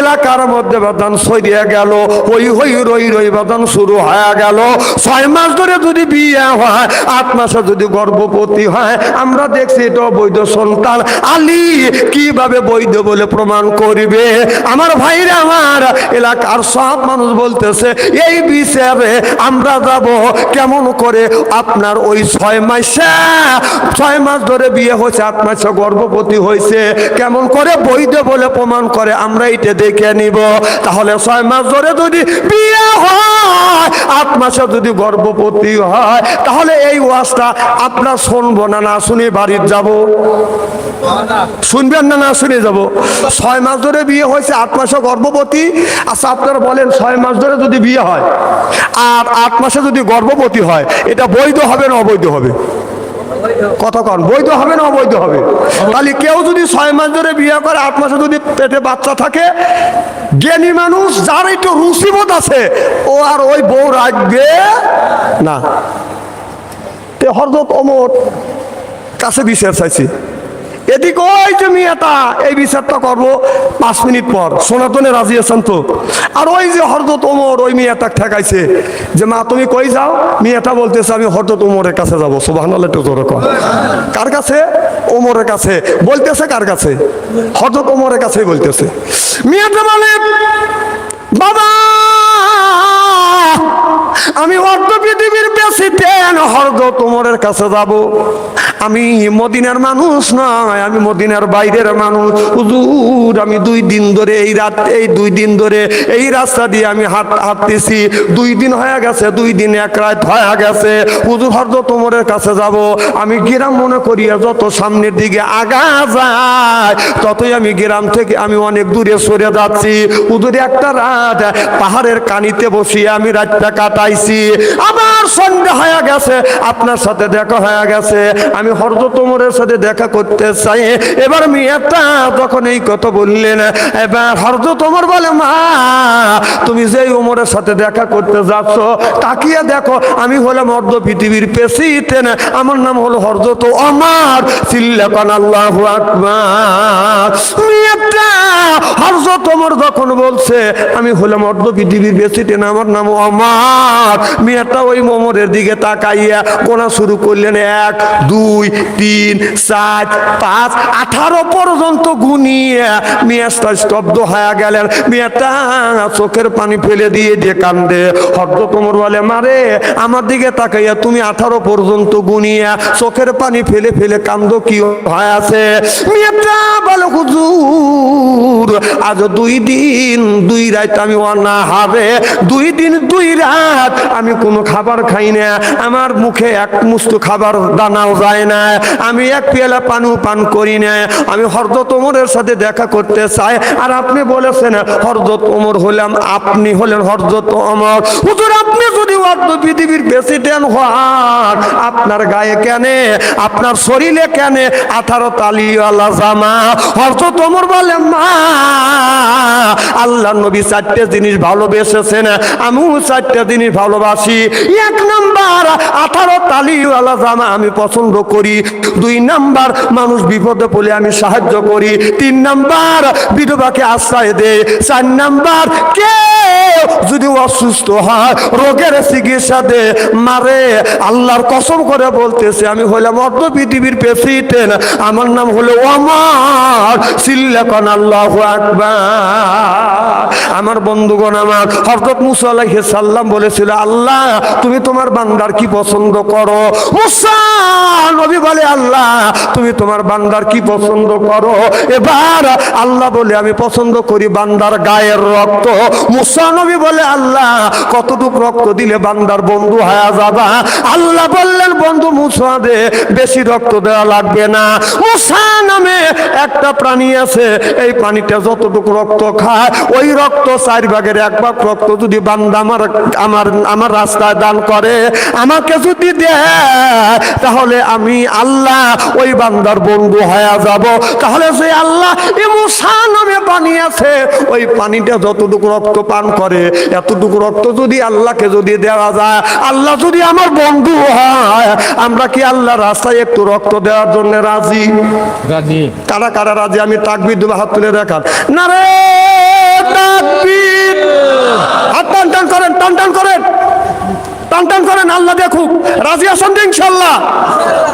এলাকার মধ্যে বাদান ছড়িয়ে গেল, হই হই রই রই বাদান শুরু হয়ে গেল। 6 মাস ধরে যদি বিয়ে হয়, 8 মাসে যদি গর্ভবতী হয়, আমরা দেখছি এটা বৈধ সন্তান। আলী কিভাবে বৈধ বলে প্রমাণ করবে? আমার ভাইরা, আমার এলাকার সব মানুষ বলতেছে, এই বিচারে আমরা যাব কেমন করে? আপনার ওই 6 মাস ধরে বিয়ে হয়েছে, 8 মাসে গর্ভবতী হয়েছে, কেমন করে বৈধ বলে প্রমাণ করে আমরা এটা দেখে নিব। তাহলে 6 মাস ধরে যদি বিয়ে হয়, 8 মাসে যদি গর্ভবতী হয়, তাহলে এই ওয়াজটা আপনার শুনবো না, না শুনে বাড়ির যাব? শুনবেন না, না শুনে যাব? 6 মাস ধরে বিয়ে হয়েছে, 8 মাসে গর্ভবতী। আচ্ছা, আপনারা বলেন, 6 মাস ধরে যদি বিয়ে হয় আর 8 মাসে যদি গর্ভবতী হয়, এটা বৈধ হবে না অবৈধ হবে? কথা কন, বৈধ হবে না অবৈধ হবে? তাহলে কেউ যদি 6 মাস ধরে বিয়ে করে, 8 মাসে যদি পেটে বাচ্চা থাকে, জ্ঞানী মানুষ যার একটু রুচিবোধ আছে, ও আর ওই বউ রাখবে না। হযরত ওমর কাছে বিচার চাইছি, এদিকে ওই যে মেয়েটা, এই বিচারটা করবো 5 মিনিট পর। সনাতনে রাজি আছেন তো? আর ওই যে হযরত ওমর ওই মেয়েটা ঠেকাইছে যে, মা তুমি কই যাও? মেয়েটা বলতেছে, আমি হযরত ওমরের কাছে যাবো। সুবহানাল্লাহ, একটু জোরে কর। কার কাছে? ওমরের কাছে। বলতেছে কার কাছে? হযরত ওমরের কাছে বলতেছে। মেয়েটা বলে, বাবা, আমি অর্ধ পৃথিবীর প্রেসিডেন্ট হযরত ওমরের কাছে যাব। আমি মদিনার মানুষ নয়, আমি মদিনার বাইরের মানুষ। হুজুর, আমি 2 দিন ধরে এই 2 দিন ধরে এই রাস্তা দিয়ে আমি হাঁটতেছি। 2 দিন হয়ে গেছে, 2 দিন 1 রাত হয়ে গেছে। হুজুর, হযরত ওমরের কাছে যাব। আমি গ্রাম মনে করি, যত সামনের দিকে আগা যায়, ততই আমি গ্রাম থেকে আমি অনেক দূরে সরে যাচ্ছি। হুজুর, একটা রাত পাহাড়ের কানিতে বসিয়ে আমি রাতটা কাটাইছি। আবার সন্ধ্যা হয়ে গেছে, আপনার সাথে দেখা হয়ে গেছে, আমি হযরত ওমরের সাথে দেখা করতে চাই। এবার মেয়েটা যখন এই কথা বললেন, এবার হযরত ওমর বলে, মা, তুমি যে ওমরের সাথে দেখা করতে যাচ্ছ, তাকিয়ে দেখো, আমি হলাম অর্ধ পৃথিবীর প্রেসিডেন্ট, আমার নাম হলো হযরত ওমর। চিল্লাকান আল্লাহু আকবার। মেয়েটা হযরত ওমর যখন বলছে, আমি হলাম অর্ধ পৃথিবীর প্রেসিডেন্ট, আমার নাম ওমর, মেয়েটা ওই ওমরের দিকে তাকাইয়া গোনা শুরু করলেন। 1 2 3 4 5 18 পর্যন্ত গুনিয়ে মেয়েটা স্তব্ধ হয়ে গেলেন। মেয়েটা চোখের পানি ফেলে দিয়ে কান্দে। হযরত ওমর বলে, মারে, আমার দিকে তাকাইয়া তুমি 18 পর্যন্ত গুনিয়ে চোখের পানি ফেলে ফেলে কান্দো, কি হয়েছে? মেয়েটা বলে, হুজুর, আজ 2 দিন 2 রাত আমি অনাহারে, 2 দিন 2 রাত আমি কোনো খাবার খাই না, আমার মুখে এক মুষ্টি খাবার দানাও যায় না, আমি 1 পেয়ালা পানিও পান করি না। আমি হযরত ওমরের সাথে দেখা করতে চাই, আর আপনি বলেছেন হযরত ওমর হলাম, আপনি হলেন হযরত ওমর। হুজুর, আপনি যদি অর্ধ পৃথিবীর প্রেসিডেন্ট হন, আপনার গায়ে কেন, আপনার শরীরে কেন 18 তালিওয়ালা জামা? হযরত ওমর বলে, মা, আল্লাহ নবী চারটে জিনিস ভালোবেসেছেন, আমিও চারটে জিনিস ভালোবাসি। 1 নাম্বার 18 তালিওয়ালা জামা আমি পছন্দ করি। 2 নাম্বার মানুষ বিপদে পড়লে আমি সাহায্য করি। 3 নাম্বার বিধবাকে আশ্রয় দেয়। 4 নাম্বার কে যদি অসুস্থ হয় রোগের চিকিৎসা দে মারে। আল্লাহর কসম করে বলতেছে, আমি হলাম অর্ধ পৃথিবীর প্রেসিডেন্ট, আমার নাম হলো ওমর। সিল্লাকান আল্লাহু আকবার। আমার বন্ধুগণ, আমার হযরত মুসা আলাইহিস সালাম বলেছিল, আল্লাহ তুমি তোমার বান্দার কি পছন্দ করো? মুসা নবী বলে, আল্লাহ তুমি তোমার বান্দার কি পছন্দ করো? এবার আল্লাহ বলে, আমি পছন্দ করি বান্দার গায়ের রক্ত। মুসা নবী বলে, আল্লাহ কতটুকু রক্ত দিলে বান্দার বন্ধু হয়ে যাবা? আল্লাহ বললেন, বন্ধু মুসা দে, বেশি রক্ত দেওয়া লাগবে না। মুসা নামে একটা প্রাণী আছে, এই প্রাণীটা যতটুকু রক্ত খায় ওই রক্ত 4 ভাগের 1 ভাগ রক্ত যদি বান্দা আমার রাস্তায় দান করে, আমাকে যদি দেয়, তাহলে আমি আল্লাহ ওই বান্দার বন্ধু হয়ে যাব। তাহলে যে আল্লাহ এই মুসা নামে পানি আছে, ওই পানিটা যতটুকু রক্ত পান করে এতটুকু রক্ত যদি আল্লাহকে যদি দেওয়া যায়, আল্লাহ যদি আমার বন্ধু হয়, আমরা কি আল্লাহ রাস্তায় একটু রক্ত দেওয়ার জন্য রাজি? রাজি। কারা কারা রাজি? আমি তাকবীর দেবো, হাত তুলে দেখান। নারে তাকবীর! হাত টান টান করেন, টান টান করেন, টান টান করেন। আল্লাহ দেখুক। রাজি আছেন তো ইনশাআল্লাহ?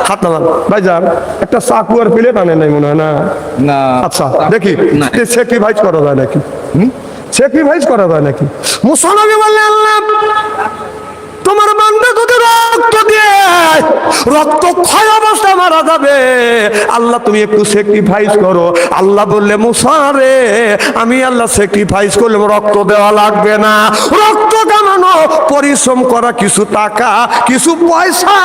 হাত নামান। ভাইজান একটা চাকু আর প্লেট আনে নাই মনে হয় না? না। আচ্ছা দেখি না। স্যাক্রিফাইস করা যায় নাকি? স্যাক্রিফাইস করা যায় নাকি? মুসা নবী বললেন, আল্লাহ তোমার বান্দা যদি রক্ত দিয়ে রক্ত ক্ষয় অবস্থা মারা যাবে, আল্লাহ তুমি একটু স্যাক্রিফাইস করো। আল্লাহ বললে, মুসা রে, আমি আল্লাহ স্যাক্রিফাইস করলে রক্ত দেওয়া লাগবে না। রক্ত কামানো, পরিশ্রম করা, কিছু টাকা কিছু পয়সা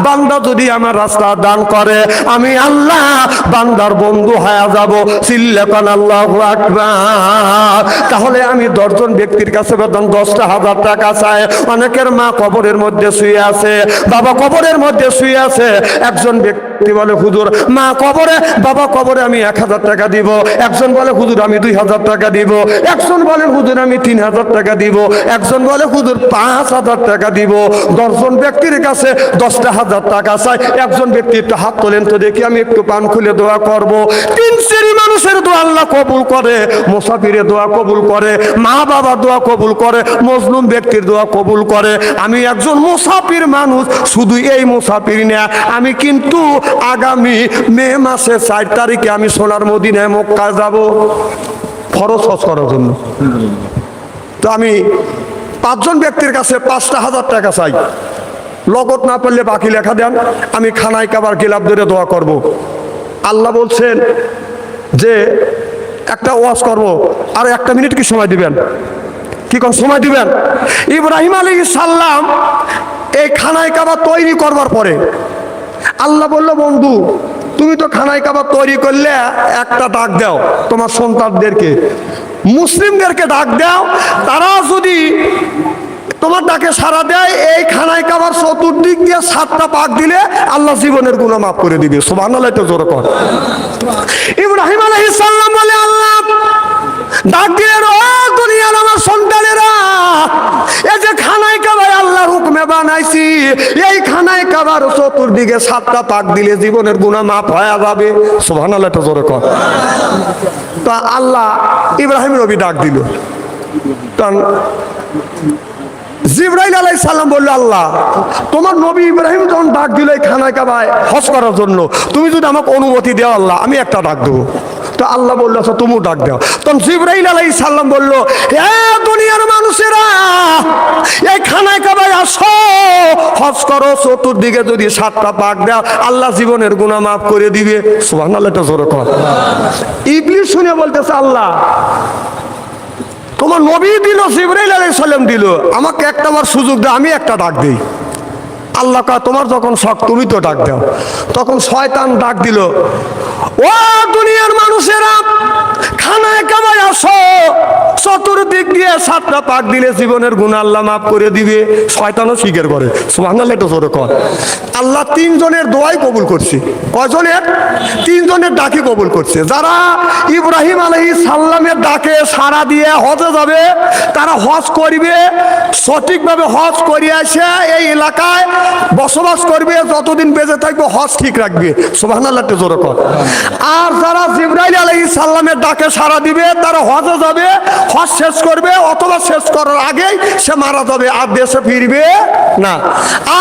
বান্দা যদি আমার রাস্তা দান করে, আমি আল্লাহ বান্দার বন্ধু হয়ে যাব। সিল্লাকান আল্লাহু আকবার। তাহলে আমি 10 জন ব্যক্তির কাছে বেতন 10,000 টাকা চাই। অনেকের মা কবরের মধ্যে শুয়ে আছে, বাবা কবরের মধ্যে শুয়ে আছে। একজন ব্যক্তি বলে, হুজুর মা কবরে, বাবা কবরে, আমি 1000 টাকা দিব। একজন বলে, হুজুর আমি 2000 টাকা দিব। একজন বলে, হুজুর আমি 3000 টাকা দিব। একজন বলে, হুজুর 5000 টাকা দিব। 10 জন ব্যক্তির কাছে 10,000 টাকা চাই। একজন ব্যক্তি একটু হাত তোলেন তো দেখি, আমি একটু পান খুলে দোয়া করব। 3 শ্রেণী মানুষের দোয়া আল্লাহ কবুল করে। মুসাফিরের দোয়া কবুল করে, মা বাবার দোয়া কবুল করে, মজলুম ব্যক্তির দোয়া কবুল করে। আমি একজন মুসাফির মানুষ, শুধু এই মুসাফির না, আমি কিন্তু আগামী মে মাসে 4 তারিখে আমি সোনার মদিনায় মক্কা যাব ফরজ হজ করার জন্য। তো আমি 5 জন ব্যক্তির কাছে 5,000 টাকা চাই। লগত না পারলে বাকি লেখা দেন, আমি খানায় কাবার গিলাপ ধরে দোয়া করব। আল্লাহ বলছেন যে একটা ওয়াজ করব, আর 1 মিনিট কি সময় দিবেন? কি কোন সময় দিবেন? ইব্রাহিম আলাইহিস সালাম এই খানায় কাবা তৈরি করবার পরে আল্লাহ বলল, বন্ধু তুমি তো খানায় কাবা তৈরি করলে, একটা ডাক দাও তোমার সন্তানদেরকে, মুসলিমদেরকে ডাক দাও, তারা যদি তোমার ডাকে সাড়া দেয়, এই খানায় কাবার চতুর্দিক দিয়ে 7টা পাক দিলে আল্লাহ জীবনের গুনাহ মাফ করে দিবে। সুবহানাল্লাহ, তো জোরে কর। ইব্রাহিম আলাইহিস সালাম বলে, আল্লাহ ডাক দিলেন, ও দুনিয়ার আমার সন্তানেরা, এই যে খানায় কাবায় আল্লাহর হুকুমে বানাইছি, এই খানায় কাবার চতুর্দিকে 7টা পাক দিলে জীবনের গুনাহ মাফ হয়ে যাবে। সুবহানাল্লাহ, তো জোরে কর। তা আল্লাহ ইব্রাহিম নবী ডাক দিল। তখন জিবরাইল আলাইহিস সালাম বলল, আল্লাহ তোমার নবী ইব্রাহিম যখন ডাক দিল এই খানায় কাবায় হজ করার জন্য, তুমি যদি আমাকে অনুমতি দাও আল্লাহ, আমি একটা ডাক দেবো। তো আল্লাহ বলল, আচ্ছা তুমিও ডাক দাও। তখন জিবরাইল আলাইহিস সালাম বলল, এ দুনিয়ার মানুষেরা, এই খানায় কাবায় আসো, হজ করো, চতুর্দিকে যদি 7টা পাক দাও আল্লাহ জীবনের গুনাহ মাফ করে দিবে। সুবহানাল্লাহ, তো জোরে কর। ইবলিস শুনে বলতেছে, আল্লাহ তোমার নবী দিল, জিবরাইল আলাইহিস সালাম দিল, আমাকে একটাবার সুযোগ দাও, আমি একটা ডাক দিই। আল্লাহ কয়, তোমার যখন শখ তুমি তো ডাক দাও। তখন শয়তান ডাক দিল, ও দুনিয়ার মানুষেরা, খানায় কাবায় আসো, চতুর্দিক দিয়ে 7টা পাক দিলে জীবনের গুনাহ আল্লাহ মাফ করে দিবে। শয়তানও স্বীকার করে। সুবহানাল্লাহ, এটা জোরে কর। আল্লাহ 3 জনের দোয়াই কবুল করছে। কয়জনের? 3 জনের ডাকে কবুল করছে। যারা ইব্রাহিম আলাইহিস সালামের ডাকে সাড়া দিয়ে হজে যাবে, তারা হজ করবে, সঠিকভাবে হজ করে এসে এই এলাকায় বসবাস করবে, যতদিন বেঁচে থাকবে হজ ঠিক রাখবে। সুবহানাল্লাহ, এটা জোরে কর। আর যারা জিবরাইল আলাইহিস সালামের ডাকে সাড়া দিবে, তারা হজে যাবে, হজ শেষ করবে, অথবা শেষ করার আগেই সে মারা যাবে, আর দেশে ফিরবে না।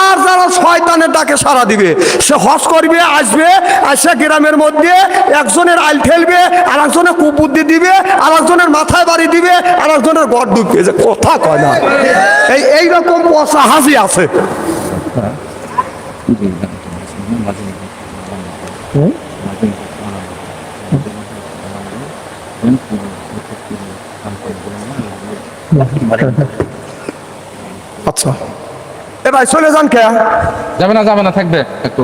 আর যারা শয়তানের ডাকে সাড়া দিবে, সে হজ করবে, আসবে, আসে গ্রামের মধ্যে একজনের আইল ঠেলবে, আর একজনের কুবুদ্ধি দিবে, আর একজনের মাথায় বাড়ি দিবে, আর একজনের গড় ডুববে। যে কথা কয় না, এইরকম পচা হাসি আছে। আচ্ছা, এ ভাই চলে যান কে? যাবে না, থাকবে একটু।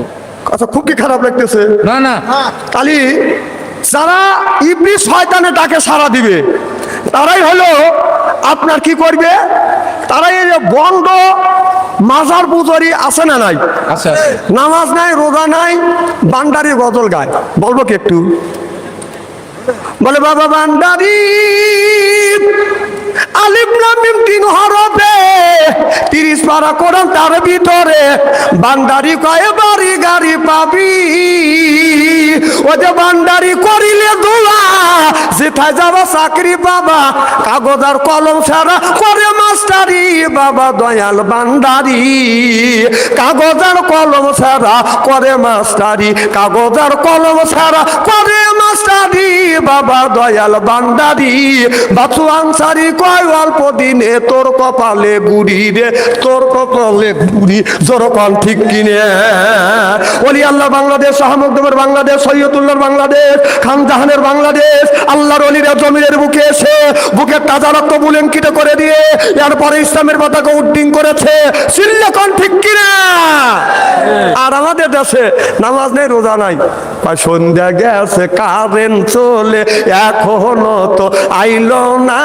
আচ্ছা, খুব কি খারাপ লাগতেছে? না তালি যারা ইবলিস শয়তানের ডাকে সাড়া দিবে, তারাই হলো আপনার কি করবে? তারাই এই যে বন্ড মাজার পুজোরি আছে না নাই? আচ্ছা, নামাজ নাই, রোজা নাই, বান্ডারি গজল গায়। বলবো কি একটু? বলে বাবা বান্ডারি আলিফ লাম মিম 3 হরফে 30 পারা কোরআন, তার ভিতরে বান্ডারি কয় বাড়ি গাড়ি পাবি। ও যে বান্ডারি করিলে দোয়া, যেথায় যাবা চাকরি পাবা, কাগজ আর কলম ছাড়া করে মাস্টারি। বাবা দয়াল বান্ডারি কাগজ আর কলম ছাড়া করে মাস্টারি, কাগজ আর কলম ছাড়া করে মাস্টারি। বাবা দয়াল বান্ডারি বাচু আনসারি কয় অল্প দিনে তোর কপালে গুড়ি রে, তোর কপালে গুড়ি। জোরকন ঠিক কিনে? ওলি আল্লাহ বাংলাদেশ, শাহমুকদমের বাংলাদেশ, সৈয়দুল্লাহর বাংলাদেশ, খান জাহানের বাংলাদেশ। আল্লাহর ওলিরা জমিনের বুকে এসে বুকের তাজা রক্ত বুলেঙ্কিত করে দিয়ে এরপরে ইসলামের পতাকা উড্ডিং করেছে। সিল্লেকন ঠিক কিনা? আর আমাদের দেশে নামাজ নেই, রোজা নাই, সন্ধ্যা গেছে, কারেন্ট চলে এখনো তো আইলো না,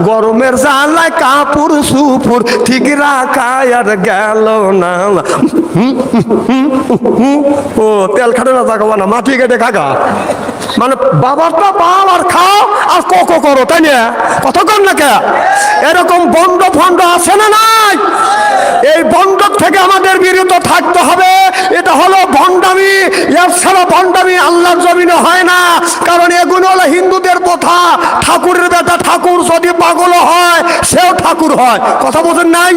গরমের জ্বালায় কাপড় সুপুর ঠিক রাখা আর গেল না। ও তেল খাটে না, জাগাবো না, মাটি কেটে খাগা। মানে বাবারটা বাবার খাও আর কোকো করো, তাই না? কতক্ষণ না কে? এরকম বন্ড ফন্ড আছে না নাই? এই বন্ড থেকে আমাদের বিরত থাকতে হবে। এটা হলো ভণ্ডামি, এর ছাড়া ভণ্ডামি আল্লাহর জমিনে হয় না। কারণ এগুলো হলো হিন্দুদের প্রথা। ঠাকুরের বেটা ঠাকুর যদি পাগল হয়, সেও ঠাকুর হয়। কথা বোঝেন নাই?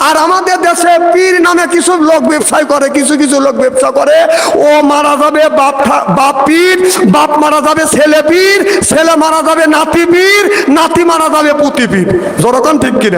আর আমাদের দেশে পীর নামে কিছু লোক ব্যবসায় করে, কিছু লোক ব্যবসা করে। ও মারা যাবে বাপ পীর, বাপ মারা যাবে ছেলে পীর, ছেলে মারা যাবে নাতি পীর, নাতি মারা যাবে পুতি পীর। যেরকম ঠিক কিনা?